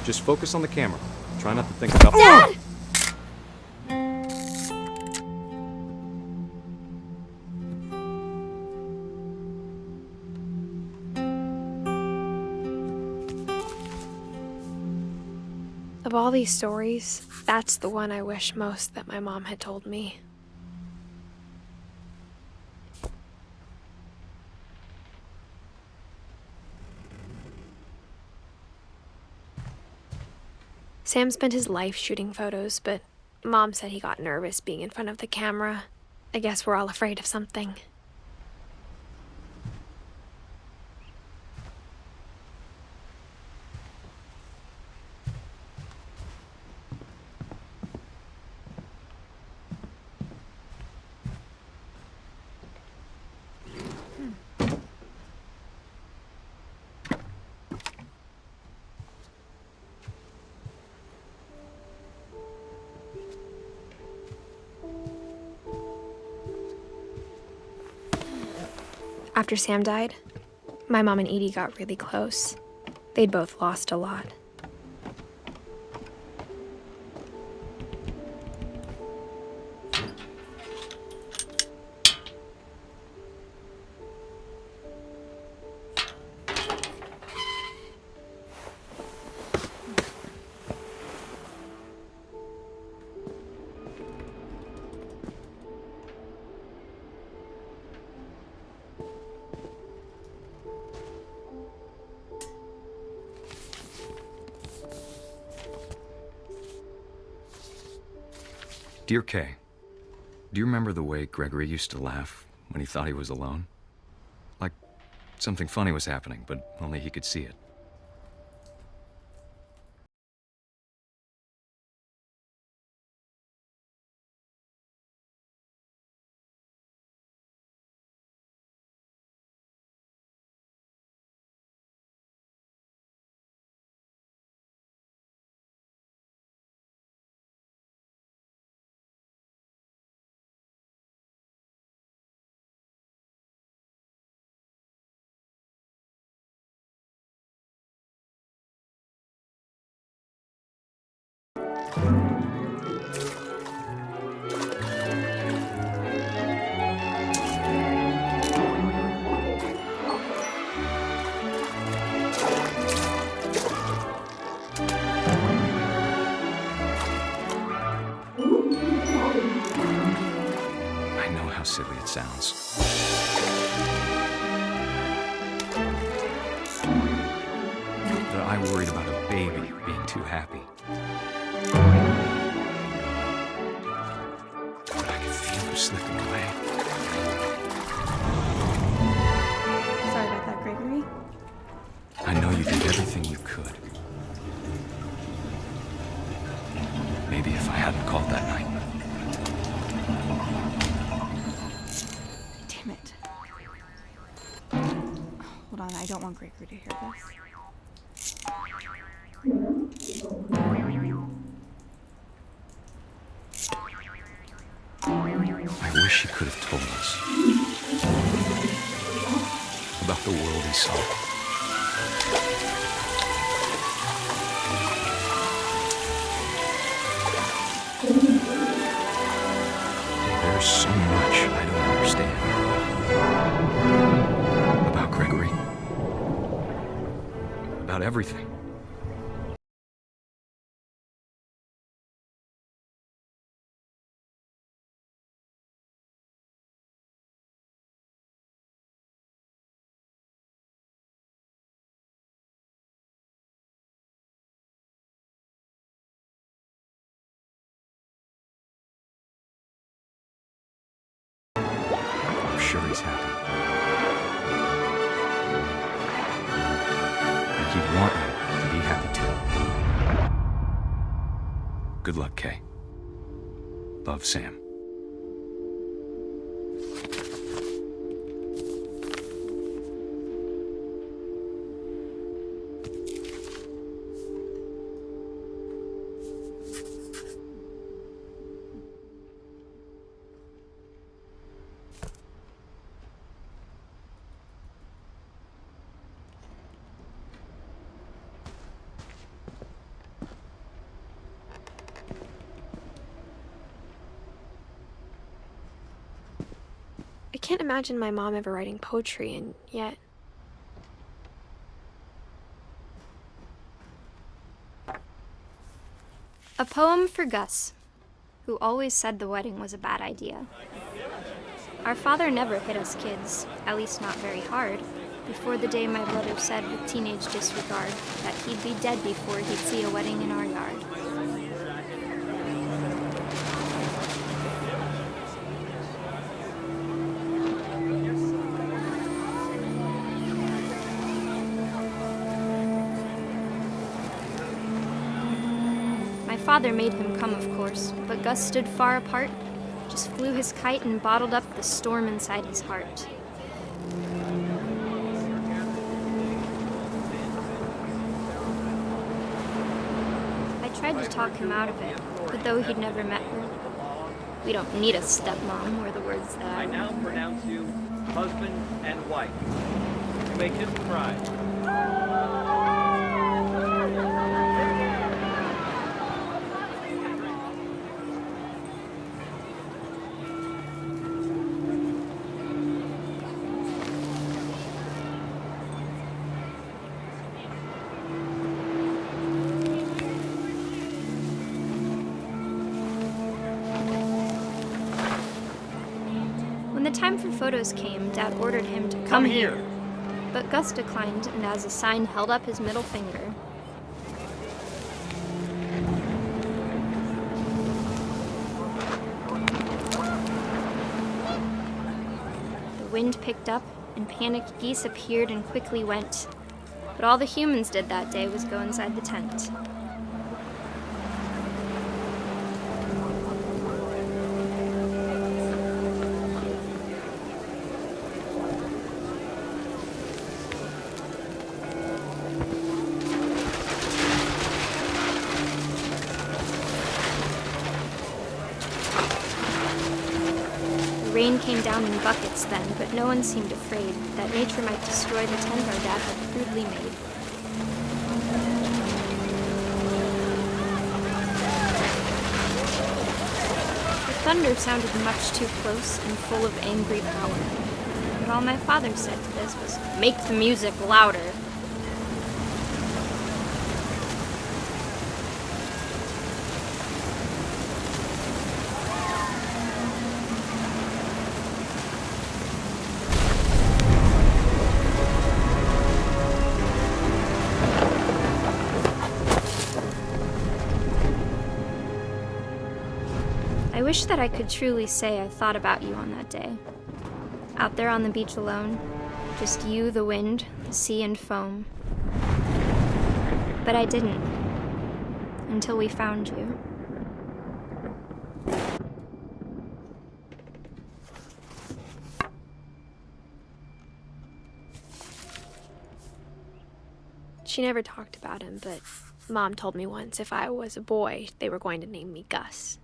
Just focus on the camera. Try not to think about... Dad! Of all these stories, that's the one I wish most that my mom had told me. Sam spent his life shooting photos, but Mom said he got nervous being in front of the camera. I guess we're all afraid of something. After Sam died, my mom and Edie got really close. They'd both lost a lot. Dear Kay, do you remember the way Gregory used to laugh when he thought he was alone? Like something funny was happening, but only he could see it. I know how silly it sounds. That I worried about a baby being too happy. But I could feel him slipping away. Sorry about that, Gregory. I know you did everything you could. Maybe if I hadn't called that night. Damn it. Hold on, I don't want Gregory to hear this. I wish he could have told us about the world he saw. There's so much I don't understand about Gregory, about everything. I'm sure he's happy. And he'd want you to be happy too. Good luck, Kay. Love, Sam. I can't imagine my mom ever writing poetry, and yet... A poem for Gus, who always said the wedding was a bad idea. Our father never hit us kids, at least not very hard, before the day my brother said with teenage disregard that he'd be dead before he'd see a wedding in our yard. My father made him come, of course, but Gus stood far apart, just flew his kite and bottled up the storm inside his heart. I tried to talk him out of it, but though he'd never met her, we don't need a stepmom, were the words that I now pronounce you husband and wife. You may kiss the bride. When the time for photos came, Dad ordered him to come here. But Gus declined, and as a sign held up his middle finger. The wind picked up, and panicked geese appeared and quickly went. But all the humans did that day was go inside the tent. Rain came down in buckets then, but no one seemed afraid that nature might destroy the tent our dad had crudely made. The thunder sounded much too close and full of angry power. But all my father said to this was, "Make the music louder." I wish that I could truly say I thought about you on that day. Out there on the beach alone, just you, the wind, the sea, and foam. But I didn't, until we found you. She never talked about him, but Mom told me once if I was a boy, they were going to name me Gus.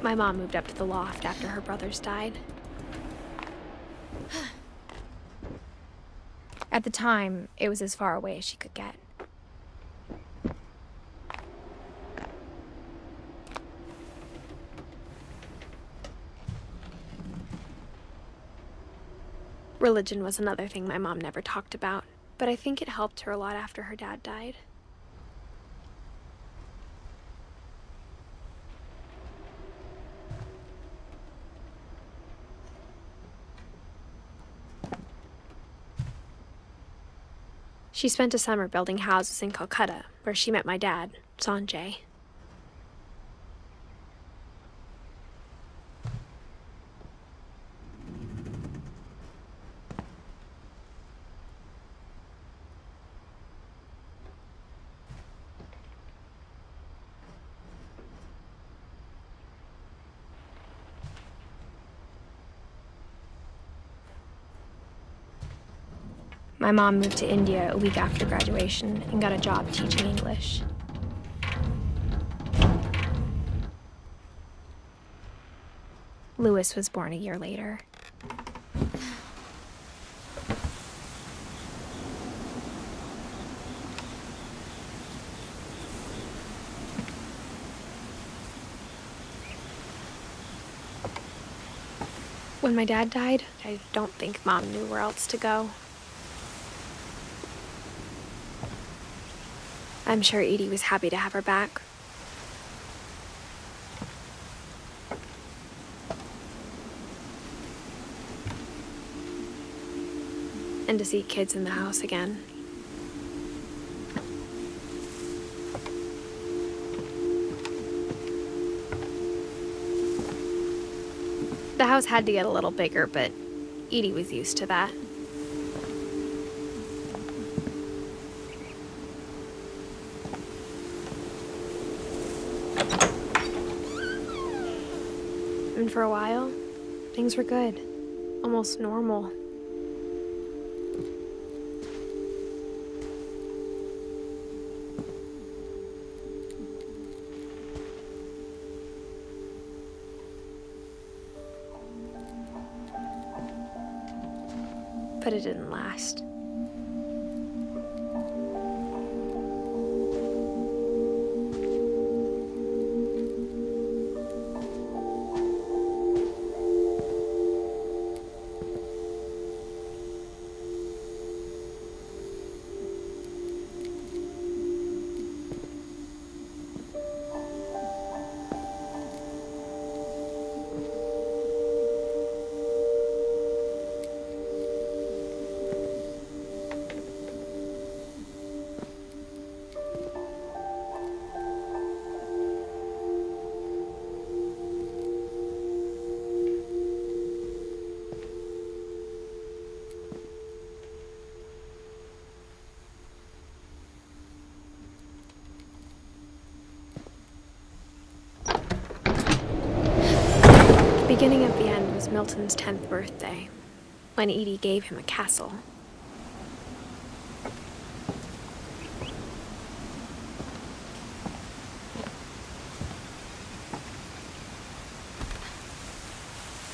My mom moved up to the loft after her brothers died. At the time, it was as far away as she could get. Religion was another thing my mom never talked about, but I think it helped her a lot after her dad died. She spent a summer building houses in Calcutta, where she met my dad, Sanjay. my mom moved to India a week after graduation and got a job teaching English. Louis was born a year later. When my dad died, I don't think Mom knew where else to go. I'm sure Edie was happy to have her back. And to see kids in the house again. The house had to get a little bigger, but Edie was used to that. And for a while, things were good, almost normal. But it didn't last. The beginning of the end was Milton's 10th birthday, when Edie gave him a castle.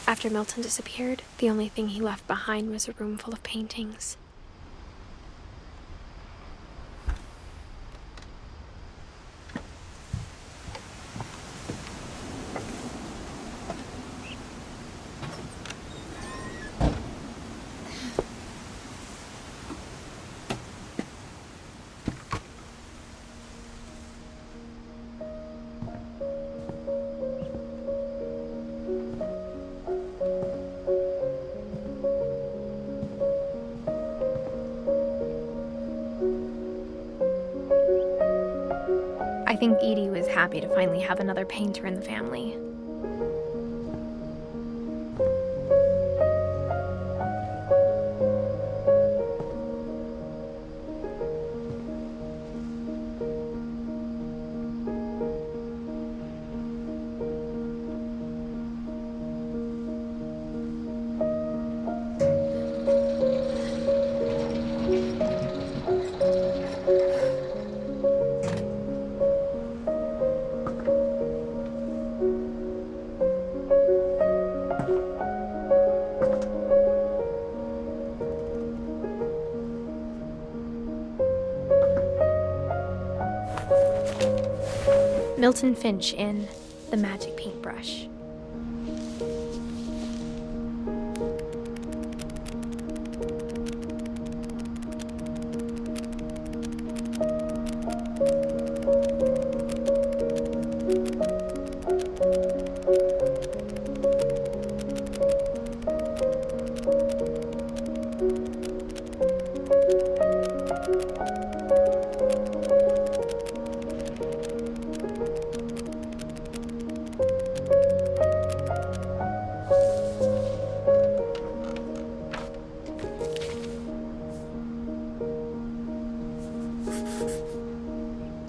After Milton disappeared, the only thing he left behind was a room full of paintings. I think Edie was happy to finally have another painter in the family. Milton Finch in The Magic Paintbrush.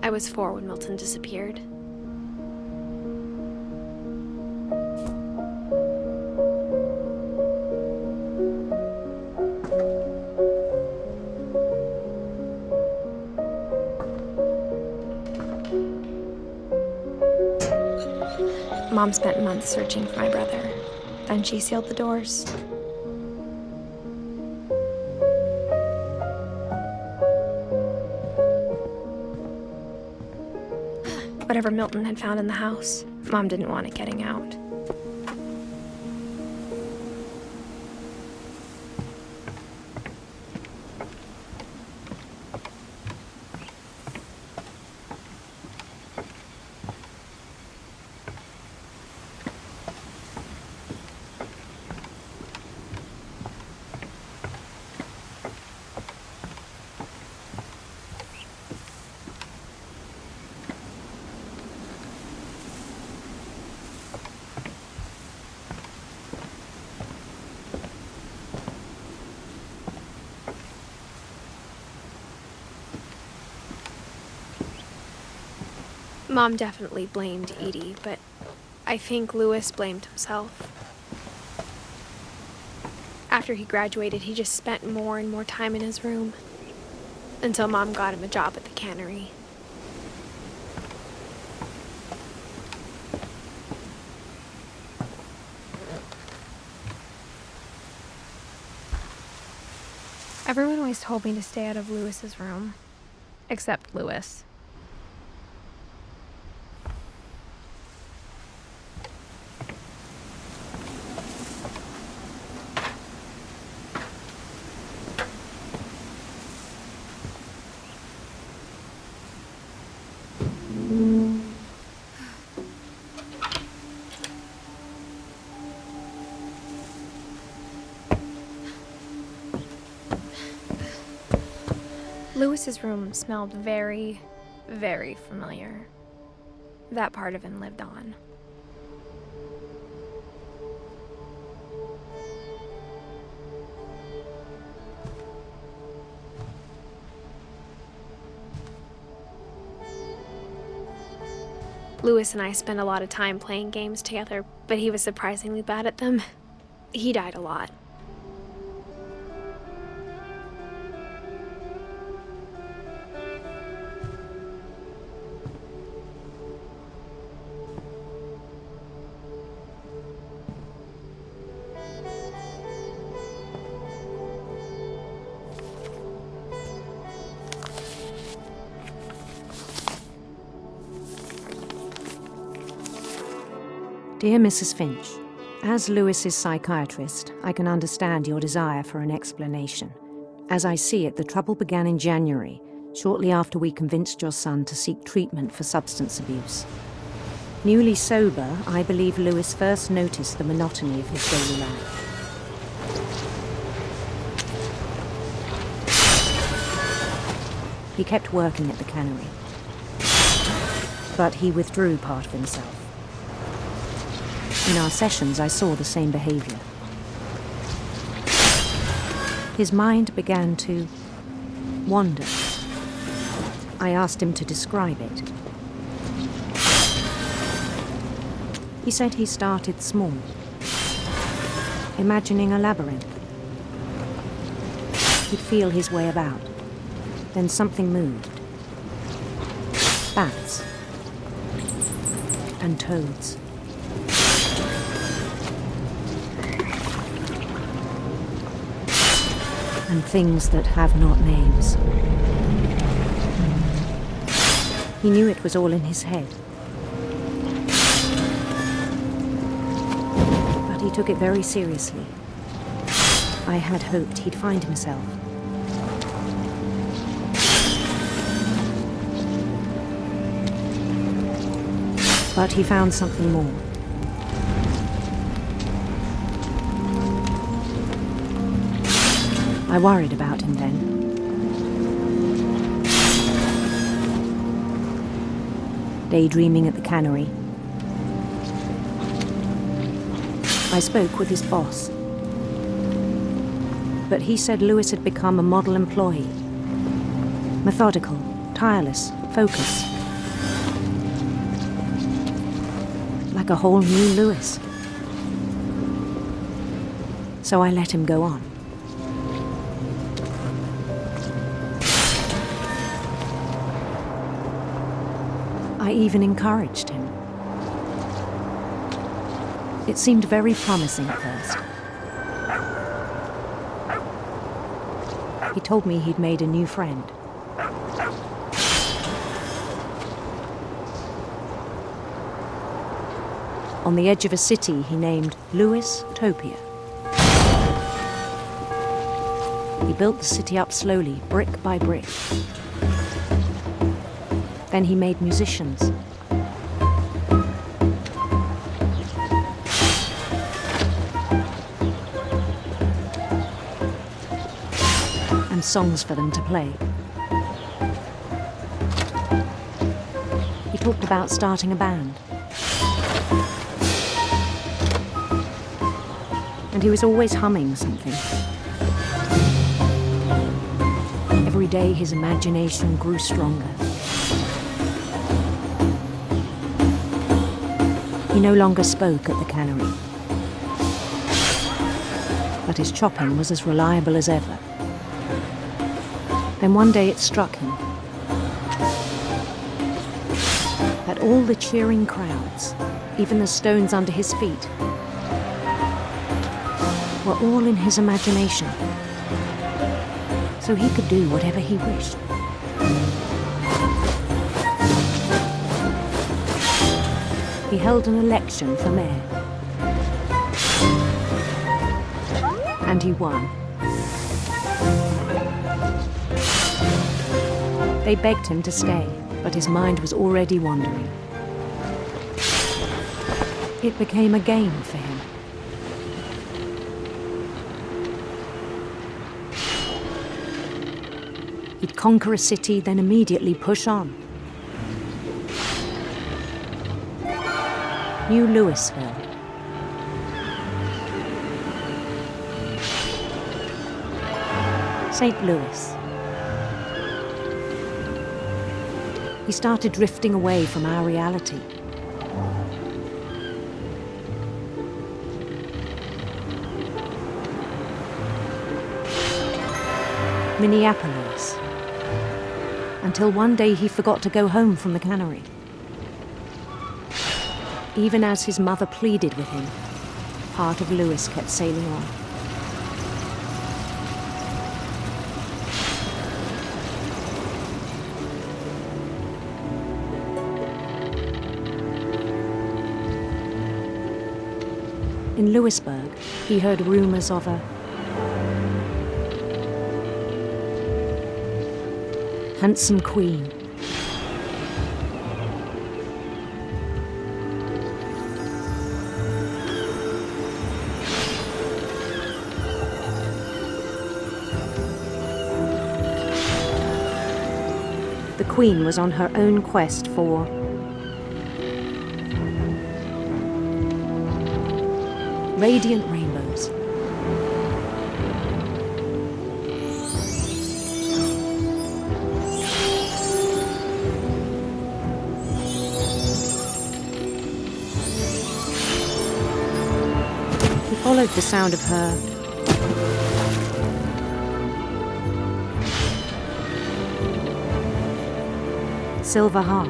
I was 4 when Milton disappeared. Mom spent months searching for my brother. Then she sealed the doors. Whatever Milton had found in the house, Mom didn't want it getting out. Mom definitely blamed Edie, but I think Louis blamed himself. After he graduated, he just spent more and more time in his room, until Mom got him a job at the cannery. Everyone always told me to stay out of Louis's room, except Louis. Louis's room smelled very, very familiar. That part of him lived on. Louis and I spent a lot of time playing games together, but he was surprisingly bad at them. He died a lot. Dear Mrs. Finch, as Lewis's psychiatrist, I can understand your desire for an explanation. As I see it, the trouble began in January, shortly after we convinced your son to seek treatment for substance abuse. Newly sober, I believe Lewis first noticed the monotony of his daily life. He kept working at the cannery, but he withdrew part of himself. In our sessions, I saw the same behavior. His mind began to wander. I asked him to describe it. He said he started small, imagining a labyrinth. He'd feel his way about. Then something moved. Bats and toads. And things that have not names. He knew it was all in his head. But he took it very seriously. I had hoped he'd find himself. But he found something more. I worried about him then. Daydreaming at the cannery, I spoke with his boss. But he said Lewis had become a model employee. Methodical, tireless, focused. Like a whole new Lewis. So I let him go on. I even encouraged him. It seemed very promising at first. He told me he'd made a new friend. On the edge of a city he named Louis Topia. He built the city up slowly, brick by brick. Then he made musicians. And songs for them to play. He talked about starting a band. And he was always humming something. Every day his imagination grew stronger. He no longer spoke at the cannery, but his chopping was as reliable as ever. Then one day it struck him that all the cheering crowds, even the stones under his feet, were all in his imagination, so he could do whatever he wished. He held an election for mayor, and he won. They begged him to stay, but his mind was already wandering. It became a game for him. He'd conquer a city, then immediately push on. New Louisville. St. Louis. He started drifting away from our reality. Minneapolis. Until one day he forgot to go home from the cannery. Even as his mother pleaded with him, part of Louis kept sailing on. In Louisburg, he heard rumors of a handsome queen. The queen was on her own quest for radiant rainbows. He followed the sound of her silver harp.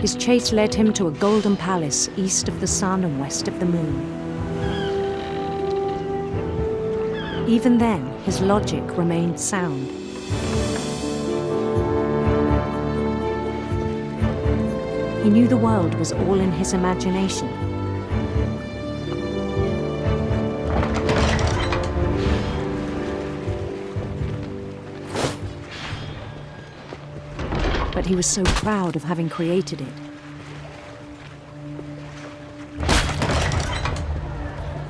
His chase led him to a golden palace east of the sun and west of the moon. Even then, his logic remained sound. He knew the world was all in his imagination. But he was so proud of having created it.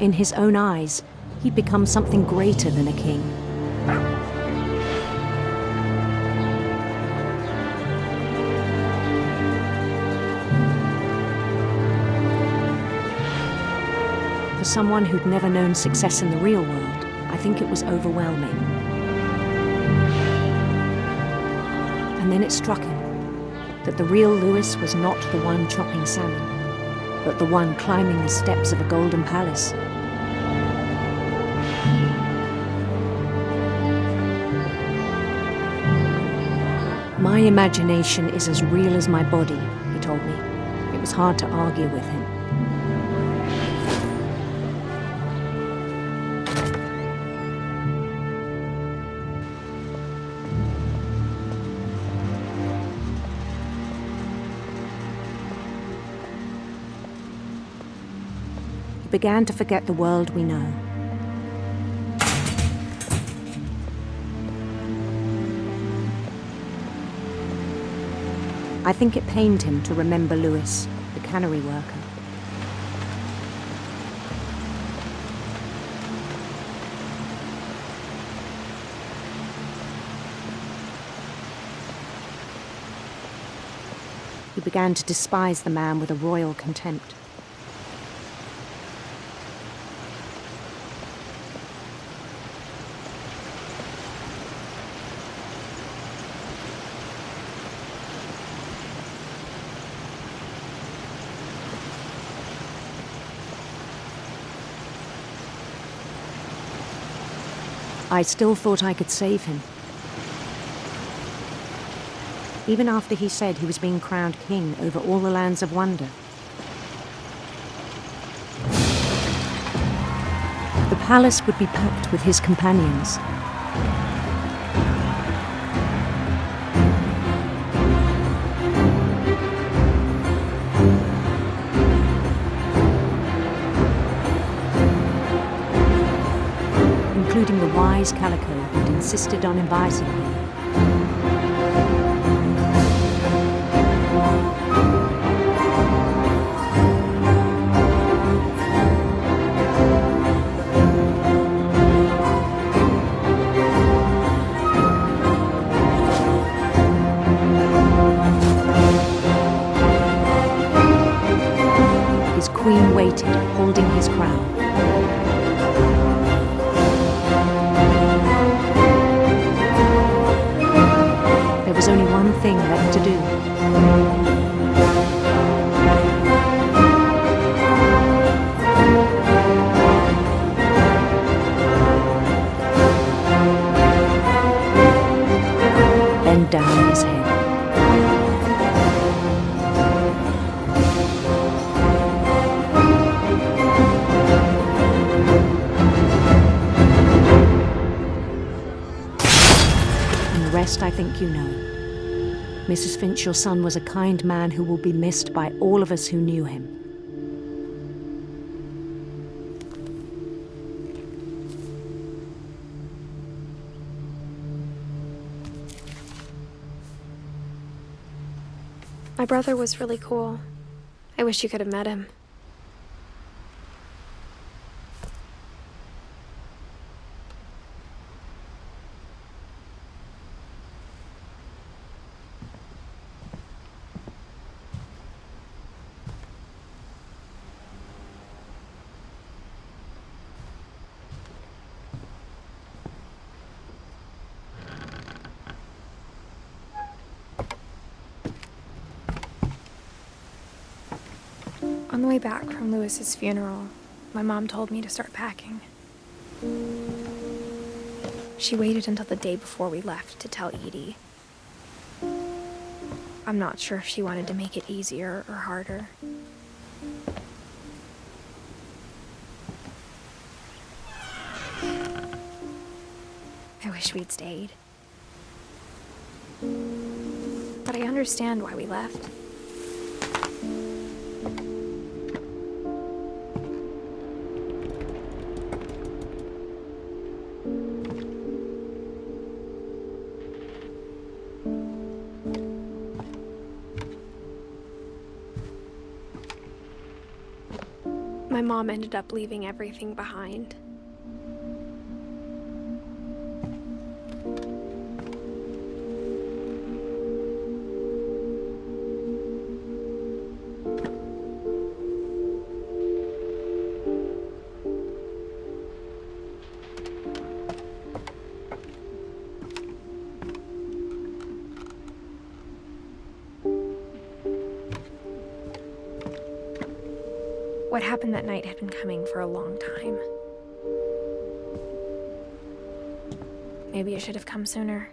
In his own eyes, he'd become something greater than a king. For someone who'd never known success in the real world, I think it was overwhelming. And then it struck him that the real Louis was not the one chopping salmon. but the one climbing the steps of a golden palace. My imagination is as real as my body, he told me. It was hard to argue with him. He began to forget the world we know. I think it pained him to remember Lewis, the cannery worker. He began to despise the man with a royal contempt. I still thought I could save him. Even after he said he was being crowned king over all the lands of wonder. The palace would be packed with his companions. Including the wise Calico who'd insisted on inviting him. His queen waited, holding his crown. There was only one thing left to do. Bend down his head. And the rest I think you know. Mrs. Finch, your son was a kind man who will be missed by all of us who knew him. My brother was really cool. I wish you could have met him. On the way back from Lewis's funeral, my mom told me to start packing. She waited until the day before we left to tell Edie. I'm not sure if she wanted to make it easier or harder. I wish we'd stayed. But I understand why we left. My mom ended up leaving everything behind. What happened that night had been coming for a long time. Maybe it should have come sooner.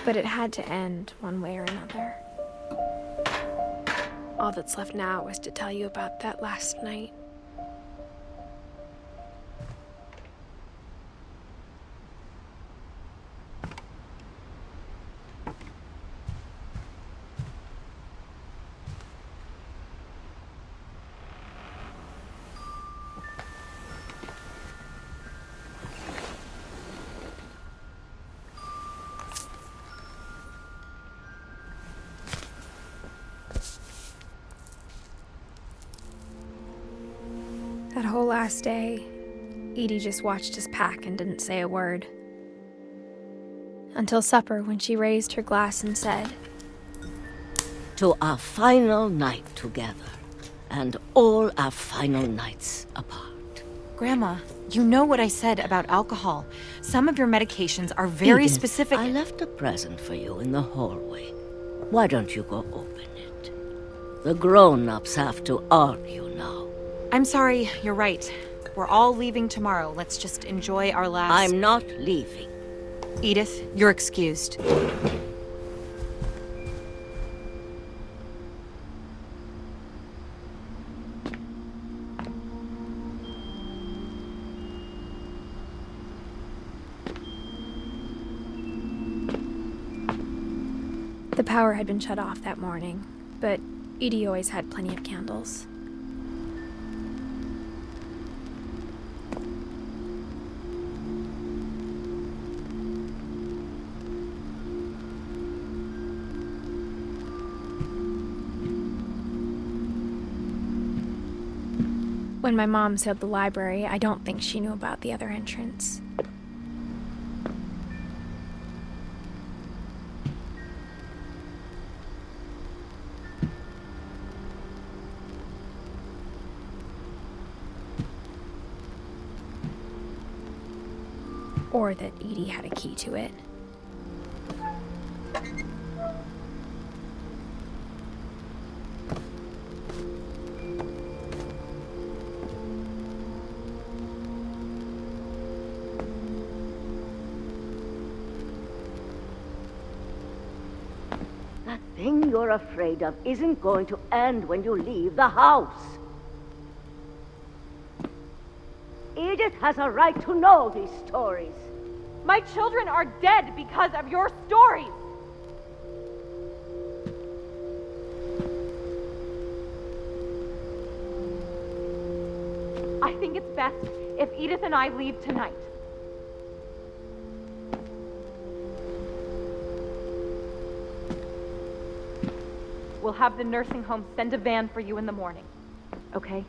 But it had to end one way or another. All that's left now was to tell you about that last night. That whole last day, Edie just watched us pack and didn't say a word. Until supper, when she raised her glass and said, "To our final night together, and all our final nights apart." Grandma, you know what I said about alcohol. Some of your medications are very Edith, specific. I left a present for you in the hallway. Why don't you go open it? The grown-ups have to argue now. I'm sorry, you're right. We're all leaving tomorrow. Let's just enjoy our last... I'm not leaving. Edith, you're excused. The power had been shut off that morning, but Edie always had plenty of candles. When my mom sealed the library, I don't think she knew about the other entrance. Or that Edie had a key to it. That thing you're afraid of isn't going to end when you leave the house. Edith has a right to know these stories. My children are dead because of your stories! I think it's best if Edith and I leave tonight. We'll have the nursing home send a van for you in the morning, okay?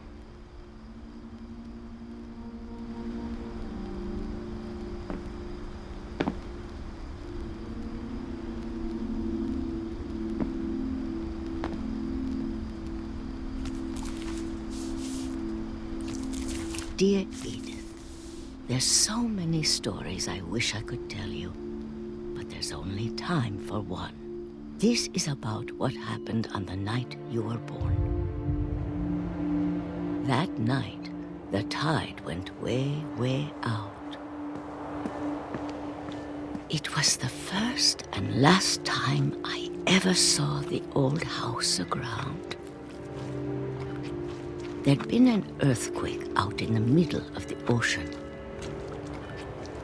Dear Edith, there's so many stories I wish I could tell you, but there's only time for one. This is about what happened on the night you were born. That night, the tide went way, way out. It was the first and last time I ever saw the old house aground. There'd been an earthquake out in the middle of the ocean.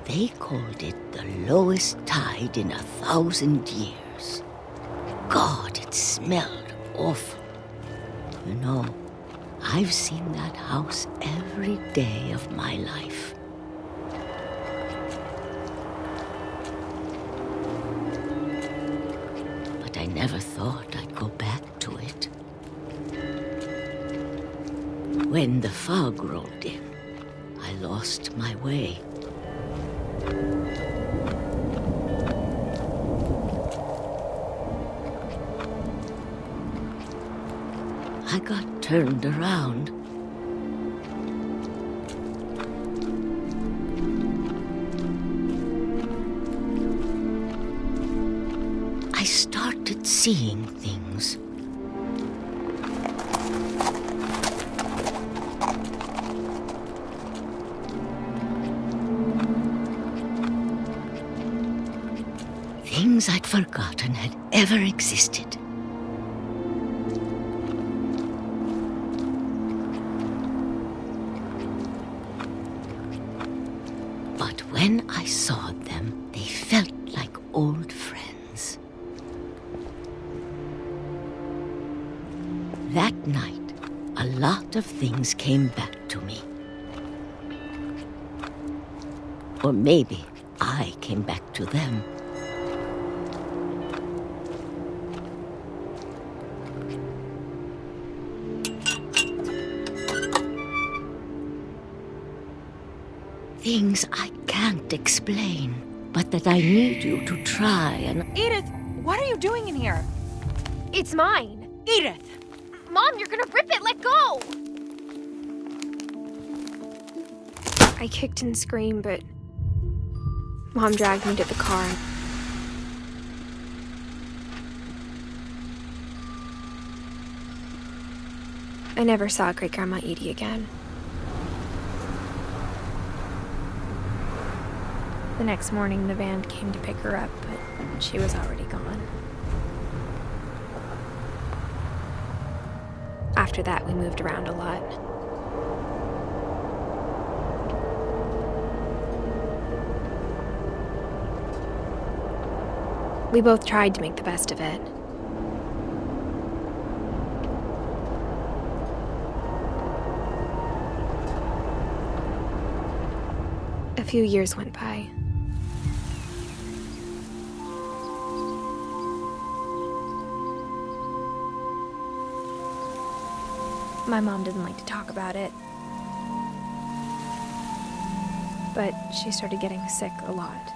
They called it the lowest tide in 1,000 years. God, it smelled awful. You know, I've seen that house every day of my life. But I never thought I'd go back to it. When the fog rolled in, I lost my way. I got turned around. I started seeing things. Things I'd forgotten had ever existed. But when I saw them, they felt like old friends. That night, a lot of things came back to me. Or maybe I came back to them. Things I can't explain, but that I need you to try and... Edith, what are you doing in here? It's mine. Edith! Mom, you're gonna rip it! Let go! I kicked and screamed, but Mom dragged me to the car. I never saw Great-Grandma Edie again. The next morning, the van came to pick her up, but she was already gone. After that, we moved around a lot. We both tried to make the best of it. A few years went by. My mom didn't like to talk about it, but she started getting sick a lot.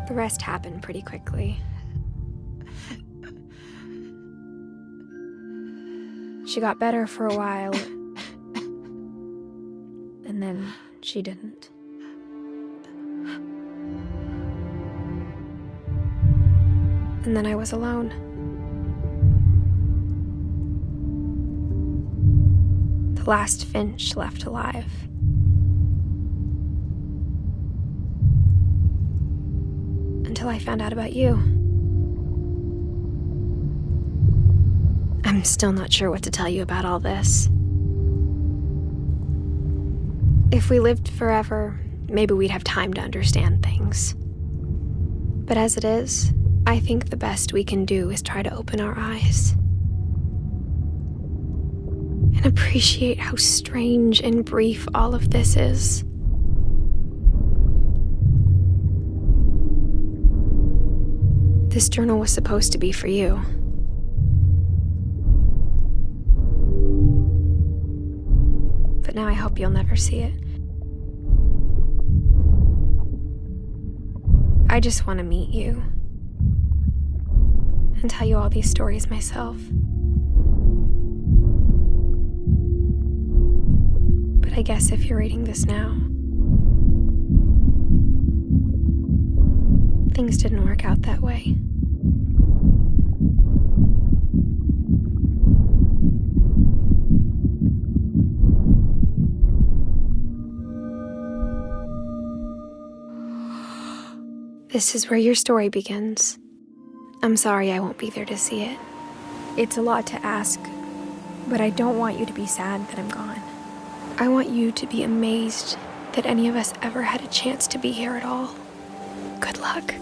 The rest happened pretty quickly. She got better for a while, and then she didn't. And then I was alone. The last Finch left alive. Until I found out about you. I'm still not sure what to tell you about all this. If we lived forever, maybe we'd have time to understand things. But as it is, I think the best we can do is try to open our eyes. And appreciate how strange and brief all of this is. This journal was supposed to be for you. But now I hope you'll never see it. I just want to meet you and tell you all these stories myself. But I guess if you're reading this now, things didn't work out that way. This is where your story begins. I'm sorry I won't be there to see it. It's a lot to ask, but I don't want you to be sad that I'm gone. I want you to be amazed that any of us ever had a chance to be here at all. Good luck.